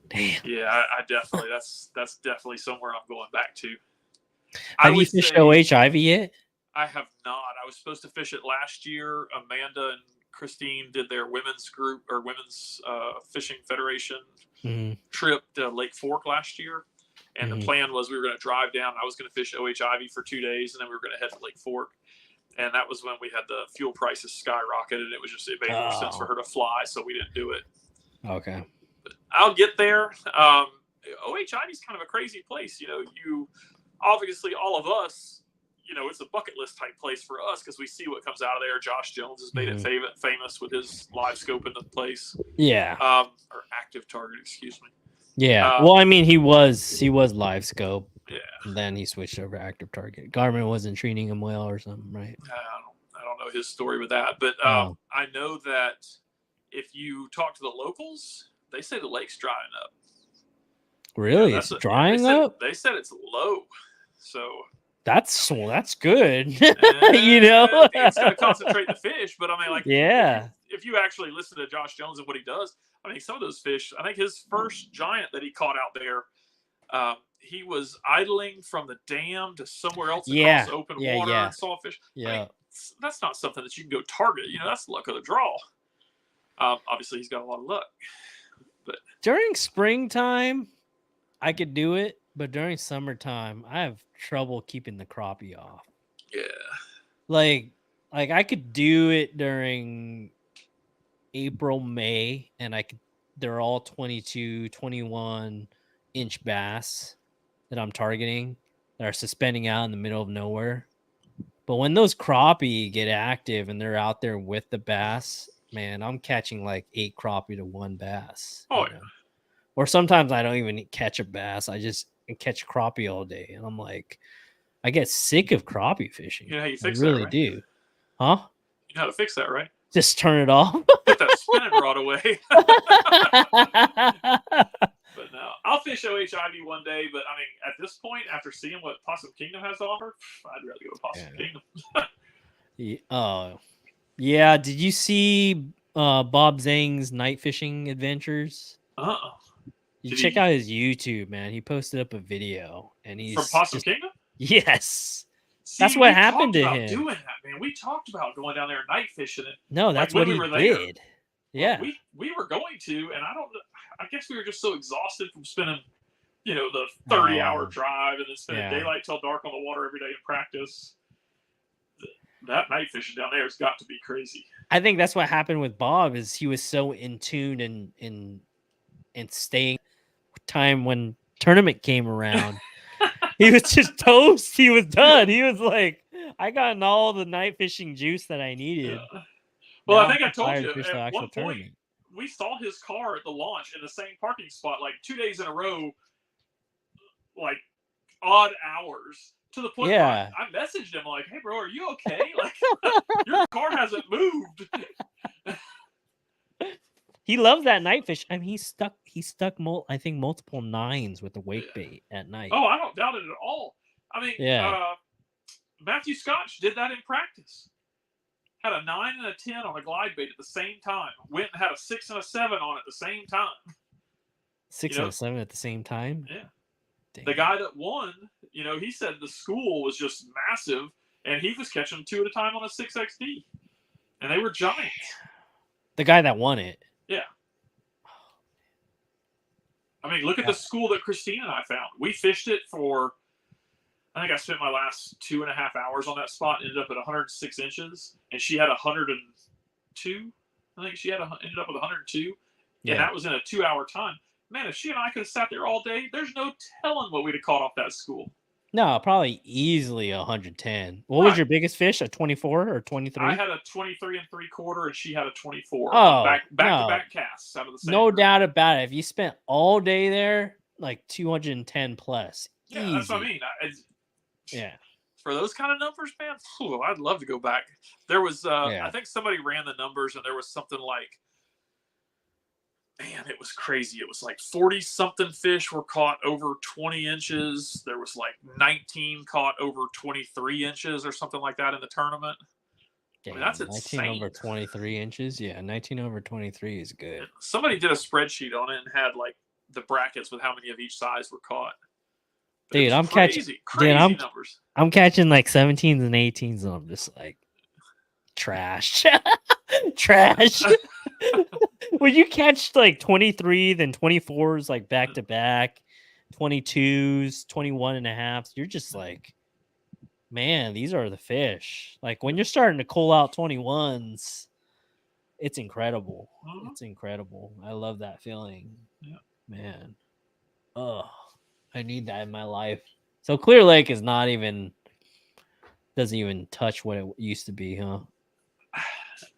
Damn. Yeah, I definitely, that's definitely somewhere I'm going back to. Have you fished OH Ivy yet? I have not. I was supposed to fish it last year. Amanda and Christine did their women's group or women's fishing federation trip to Lake Fork last year. And the plan was we were going to drive down. I was going to fish OH Ivy for 2 days, and then we were going to head to Lake Fork. And that was when we had the fuel prices skyrocket, and it made more sense for her to fly, so we didn't do it. Okay. But I'll get there. OH Ivy's kind of a crazy place. You obviously, all of us, it's a bucket list type place for us because we see what comes out of there. Josh Jones has made it famous with his live scope in the place. Yeah. Or active target, excuse me. Yeah. Well, I mean, he was live scope. Yeah. And then he switched over to active target. Garmin wasn't treating him well or something, right? I don't know his story with that, but I know that if you talk to the locals, they say the lake's drying up. Really? It's drying up? They said it's low. So that's good. It's going to concentrate the fish, but I mean, like, if you actually listen to Josh Jones and what he does, I mean, some of those fish, I think his first giant that he caught out there, he was idling from the dam to somewhere else across open water and saw fish. Yeah. I mean, that's not something that you can go target. That's the luck of the draw. Obviously, he's got a lot of luck. But during springtime, I could do it, but during summertime, I have trouble keeping the crappie off. Yeah. Like I could do it during April, May, and they're all 22, 21 inch bass that I'm targeting that are suspending out in the middle of nowhere. But when those crappie get active and they're out there with the bass, man, I'm catching like 8 crappie to 1 bass. Oh, yeah. Or sometimes I don't even catch a bass. I just catch crappie all day. And I'm like, I get sick of crappie fishing. You know how you fix that, right? I really do. Huh? You know how to fix that, right? Just turn it off. Put that spinning rod away. But no, I'll fish OH Ivy one day. But I mean, at this point, after seeing what Possum Kingdom has to offer, I'd rather go to Possum Kingdom. Yeah. Did you see Bob Zang's night fishing adventures? You check out his YouTube, man. He posted up a video, and he's from Possum Kingdom. Yes. See, that's what happened to him. Doing that, man. We talked about going down there and night fishing. No, that's what he did. Yeah, well, we were going to, and I guess we were just so exhausted from spending, the 30-hour drive and then spending daylight till dark on the water every day in practice. That night fishing down there has got to be crazy. I think that's what happened with Bob. Is he was so in tune and staying time when tournament came around. He was just toast. He was done. He was like, I got all the night fishing juice that I needed. Yeah. Well, I think I told you at one point we saw his car at the launch in the same parking spot like 2 days in a row, like odd hours, to the point where I messaged him like, "Hey, bro, are you okay? Like, your car hasn't moved." He loves that night fish. I mean, he stuck I think multiple 9s with the wake bait at night. Oh, I don't doubt it at all. I mean, Matthew Scotch did that in practice. Had a 9 and a 10 on a glide bait at the same time. Went and had a 6 and a 7 on at the same time. 6 and a 7 at the same time? Yeah. Damn. The guy that won, he said the school was just massive, and he was catching 2 at a time on a 6XD. And they were giants. The guy that won it. Yeah. I mean, look at the school that Christine and I found. We fished it for, I think I spent my last 2.5 hours on that spot, ended up at 106 inches, and she had 102. I think she ended up with 102, and that was in a 2-hour time. Man, if she and I could have sat there all day, there's no telling what we'd have caught off that school. No, probably easily 110. What was your biggest fish? A 24 or 23? I had a 23 3/4, and she had a 24. Back-to-back casts out of the same. No doubt about it. If you spent all day there, like 210 plus. Yeah, easy. That's what I mean. For those kind of numbers, man, I'd love to go back. There was, I think somebody ran the numbers, and there was something like, man, it was crazy. It was like 40-something fish were caught over 20 inches. There was like 19 caught over 23 inches or something like that in the tournament. Damn, I mean, that's insane. 19 over 23 inches? Yeah, 19 over 23 is good. Somebody did a spreadsheet on it and had like the brackets with how many of each size were caught. But dude, I'm catching numbers. I'm catching like 17s and 18s, and I'm just like trash. Trash. When you catch like 23 then 24s like back to back, 22s, 21 and a half. You're just like, man, these are the fish. Like when you're starting to cull out 21s, it's incredible. Uh-huh. It's incredible. I love that feeling. Yeah. Man. Oh, I need that in my life. So Clear Lake is not even, doesn't even touch what it used to be, huh?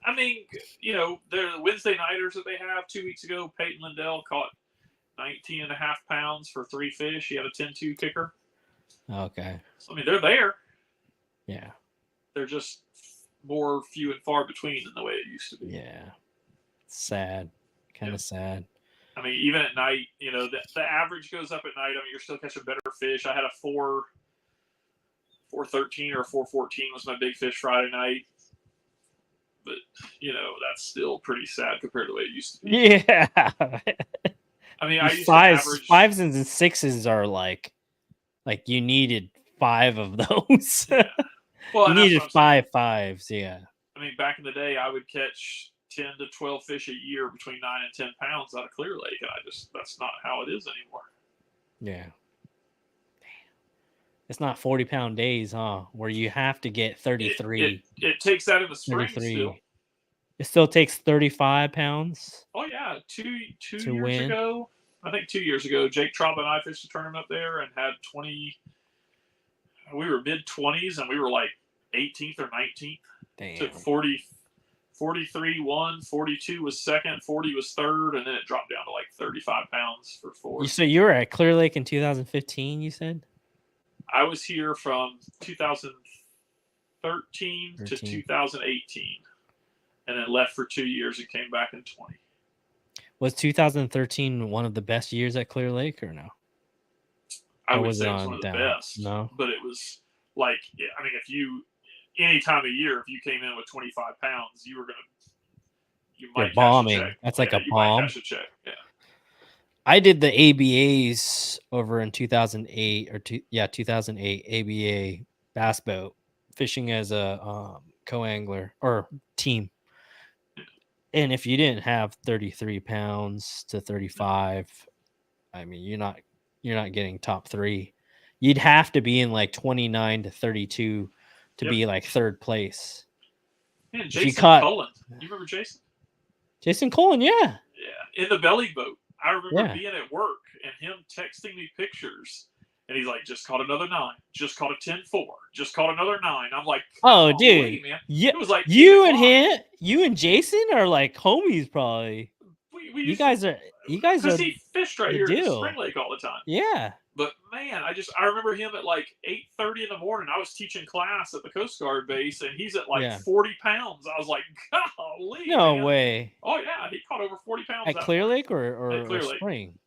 I mean, you know, the Wednesday nighters that they have 2 weeks ago, Peyton Lindell caught 19 and a half pounds for 3 fish. He had a 10-2 kicker. Okay. So, I mean, they're there. Yeah. They're just more few and far between than the way it used to be. Yeah. Sad. Kind of sad. I mean, even at night, you know, the average goes up at night. I mean, you're still catching better fish. I had a 413 or 414 was my big fish Friday night. But, you know, that's still pretty sad compared to the way it used to be. Yeah. I mean, I used fives, to average... fives and sixes are like you needed 5 of those. Yeah. Well, you needed 5 fives. Yeah. I mean, back in the day, I would catch 10 to 12 fish a year between 9 and 10 pounds out of Clear Lake, and that's not how it is anymore. Yeah. It's not 40-pound days, huh? Where you have to get 33. It takes that in the spring 33. Still. It still takes 35 pounds. Oh yeah, two years ago. I think 2 years ago, Jake Traub and I fished a tournament up there and had 20. We were mid-20s and we were like 18th or 19th. Damn. Took 43 won, 42 was second, 40 was third, and then it dropped down to like 35 pounds for fourth. So you were at Clear Lake in 2015, you said? I was here from 2013 to 2018, and then left for 2 years and came back in 20. Was 2013 one of the best years at Clear Lake or no? I would say it was one of the best. No, but it was like, I mean, if you any time of year, if you came in with 25 pounds, you might bombing. Catch a check. That's like a you bomb. Might catch a check. Yeah. I did the ABAs over in 2008 2008 ABA bass boat fishing as a co-angler or team. And if you didn't have 33 pounds to 35, I mean, you're not getting top 3. You'd have to be in like 29 to 32 to be like third place. Man, Jason Cullen. You remember Jason? Jason Cullen, yeah. Yeah, in the belly boat. I remember being at work and him texting me pictures. And he's like, just caught another 9. Just caught a 10-4. Just caught another 9. I'm like, oh, dude. Man. Yeah. It was like you and Jason are like homies probably. You guys are because he fished right here at Spring Lake all the time. Yeah. But man, I remember him at like 8:30 in the morning. I was teaching class at the Coast Guard base, and he's at like 40 pounds. I was like, golly. No way. Oh yeah, he caught over 40 pounds at Clear Lake or Clear Lake. Spring.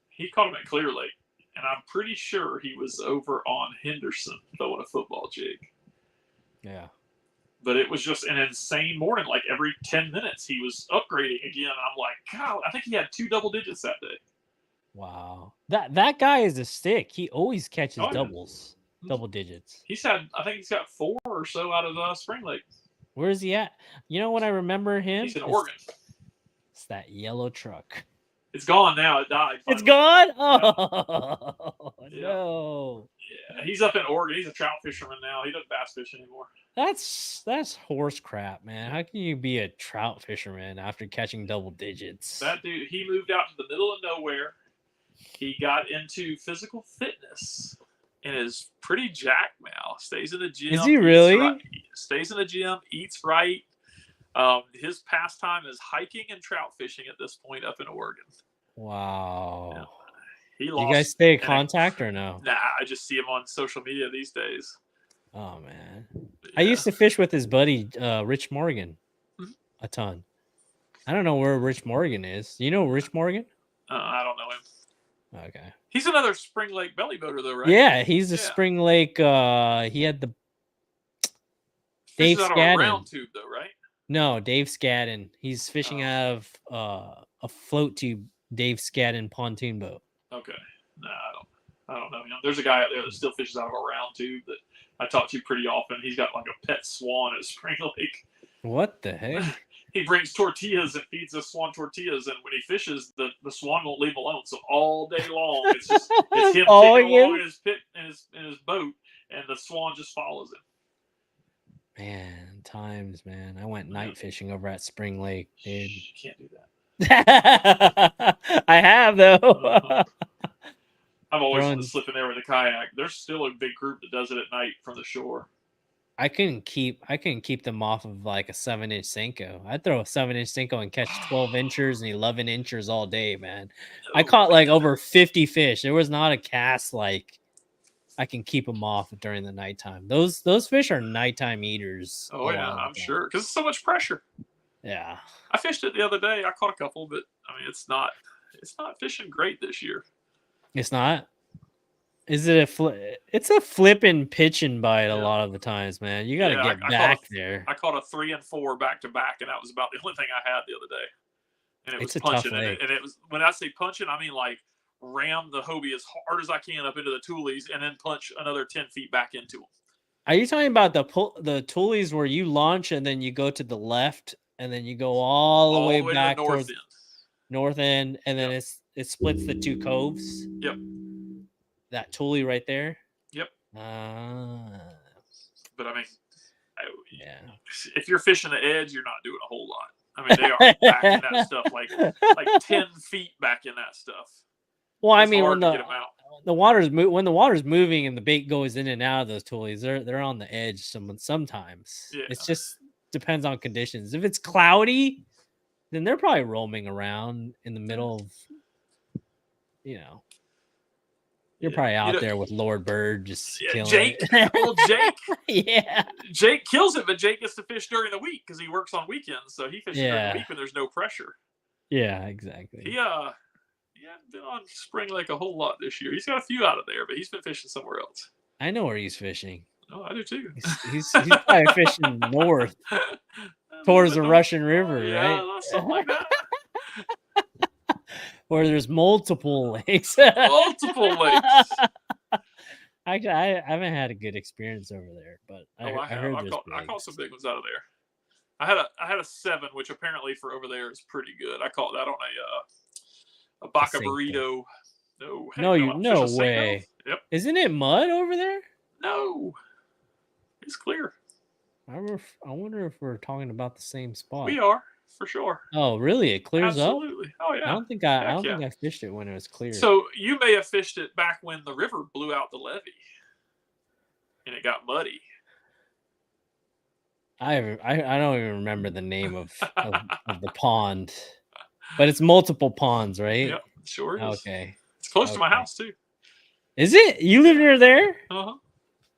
He caught him at Clear Lake, and I'm pretty sure he was over on Henderson throwing a football jig. Yeah. But it was just an insane morning. Like every 10 minutes, he was upgrading again. I'm like, God, I think he had 2 double digits that day. Wow. That guy is a stick. He always catches doubles, double digits. I think he's got 4 or so out of Spring Lake. Where is he at? You know when I remember him? He's in Oregon. It's that yellow truck. It's gone now. It died. Finally. It's gone? Oh, yeah. No. Yeah, he's up in Oregon. He's a trout fisherman now. He doesn't bass fish anymore. That's horse crap, man. How can you be a trout fisherman after catching double digits? That dude, he moved out to the middle of nowhere. He got into physical fitness and is pretty jacked now. Stays in the gym. Is he really? Right, stays in the gym, eats right. His pastime is hiking and trout fishing at this point up in Oregon. Wow. Yeah. Do you guys stay in contact or no? Nah, I just see him on social media these days. Oh, man. Yeah. I used to fish with his buddy, Rich Morgan, a ton. I don't know where Rich Morgan is. You know Rich Morgan? I don't know him. Okay. He's another Spring Lake belly boater, though, right? Yeah, he's a Spring Lake. He had the Dave Skadden. Round tube, though, right? No, Dave Skadden. He's fishing out of a float tube Dave Skadden pontoon boat. Okay. No, I don't know. There's a guy out there that still fishes out of a round tube that I talk to pretty often. He's got like a pet swan at Spring Lake. What the heck? he brings tortillas and feeds the swan tortillas, and when he fishes, the swan won't leave him alone. So all day long, it's him kicking along in his pit in his boat, and the swan just follows him. Man, times, man. I went night fishing over at Spring Lake, dude. You can't do that. I have though. I'm always going to slip in there with a kayak. There's still a big group that does it at night from the shore. I couldn't keep them off of like a 7-inch Senko. I'd throw a 7-inch Senko and catch 12 inchers and 11 inchers all day, man. I caught like over 50 fish. There was not a cast like I can keep them off during the nighttime. Those fish are nighttime eaters. Oh yeah, I'm sure, because it's so much pressure. Yeah, I fished it the other day. I caught a couple, but I mean, it's not fishing great this year. It's not. Is it a flip? It's a flipping pitching bite a lot of the times, man. You got to get back there. I caught a 3 and 4 back to back, and that was about the only thing I had the other day. And it was a punching, tough lake. and it was, when I say punching, I mean like ram the Hobie as hard as I can up into the toolies, and then punch another 10 feet back into them. Are you talking about the toolies where you launch and then you go to the left and then you go all the way back to the towards north end, and then it splits the two coves? Yep. That toolie right there. Yep. But I mean, if you're fishing the edge, you're not doing a whole lot. I mean, they are back in that stuff like 10 feet back in that stuff. Well, I mean, when the water's moving and the bait goes in and out of those toolies, they're on the edge sometimes. Yeah. It just depends on conditions. If it's cloudy, then they're probably roaming around in the middle of, you're probably out there with Lord Bird just killing Jake. it. Well, Jake. Yeah. Jake kills it, but Jake gets to fish during the week because he works on weekends. So he fishes during the week when there's no pressure. Yeah, exactly. He hasn't been on Spring Lake a whole lot this year. He's got a few out of there, but he's been fishing somewhere else. I know where he's fishing. Oh, I do too. He's probably fishing north towards the Russian River, right? Something like that. Where there's multiple lakes. Multiple lakes. Actually, I haven't had a good experience over there, but I caught some big ones out of there. I had a 7, which apparently for over there is pretty good. I caught that on a Baca burrito. No way. Yep. Isn't it mud over there? No, it's clear. I wonder if we're talking about the same spot. We are, for sure. Oh, really? It clears up? Absolutely. Oh yeah. I don't think I fished it when it was clear. So you may have fished it back when the river blew out the levee and it got muddy. I don't even remember the name of the pond, but it's multiple ponds, right? Yep, sure is. Okay. It's close to my house too. Is it? You live near there? Uh-huh.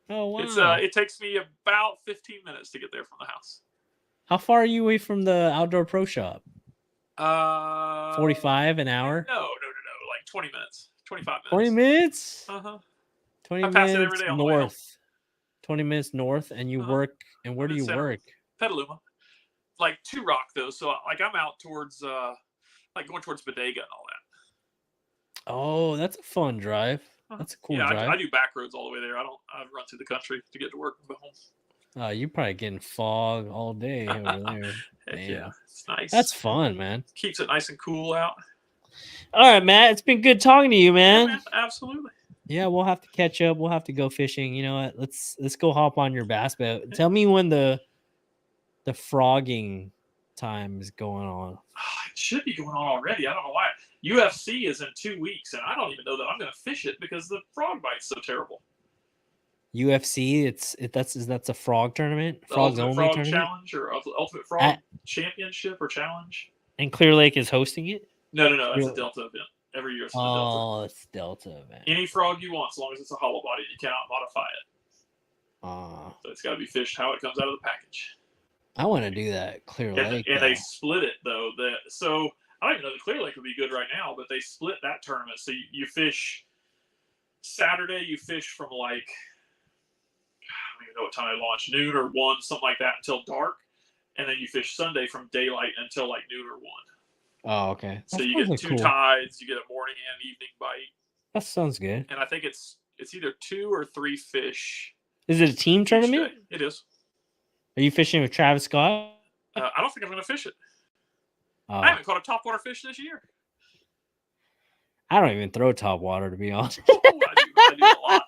Oh wow. It's it takes me about 15 minutes to get there from the house. How far are you away from the Outdoor Pro Shop? 45 an hour? No, like 20 minutes. 25 minutes. 20 minutes? Uh-huh. 20 minutes north. 20 minutes north, and you work, and where do you work? Petaluma. Like Two Rock though, so like I'm out towards like going towards Bodega and all that. Oh, that's a fun drive. That's a cool drive. I do back roads all the way there. I run through the country to get to work and go home. You're probably getting fog all day over there. Yeah, it's nice. That's fun, man. Keeps it nice and cool out. All right, Matt. It's been good talking to you, man. Yeah, man, absolutely. Yeah, we'll have to catch up. We'll have to go fishing. You know what? Let's go hop on your bass boat. Tell me when the frogging time is going on. It should be going on already. I don't know why. UFC is in 2 weeks, and I don't even know that I'm going to fish it because the frog bite's so terrible. UFC, that's a frog tournament, frogs only frog tournament, challenge or Ultimate Frog Championship or challenge. And Clear Lake is hosting it. No, it's a Delta event. Every year it's a Delta. Oh, it's Delta event. Any frog you want, as long as it's a hollow body, you cannot modify it. So it's got to be fished how it comes out of the package. I want to do that Clear Lake. And they split it though. So I don't even know the Clear Lake would be good right now, but they split that tournament. So you fish Saturday. You fish from like I don't even know what time they launch, noon or 1, something like that, until dark, and then you fish Sunday from daylight until like noon or 1. Oh, okay. So you get 2 tides. You get a morning and evening bite. That sounds good. And I think it's either 2 or 3 fish. Is it a team tournament? It is. Are you fishing with Travis Scott? I don't think I'm going to fish it. Oh, I haven't caught a topwater fish this year. I don't even throw top water, to be honest. Oh, I do a lot.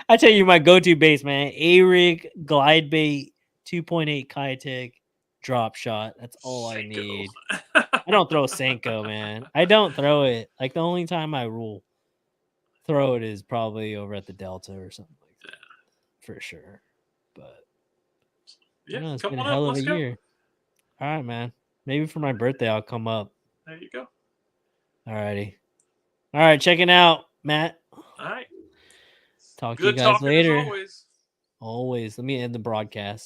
I tell you, my go-to baits, man. A-rig, glide bait, 2.8 Kayaks, drop shot. That's all I need. I don't throw Senko, man. I don't throw it. Like, the only time I will throw it is probably over at the Delta or something like that. For sure. But yeah, it's come been a on hell up. of Let's a go. year. All right, man. Maybe for my birthday, I'll come up. There you go. All righty. All right, checking out, Matt. All right. Talk to Good you guys talking later. as always. Always. Let me end the broadcast.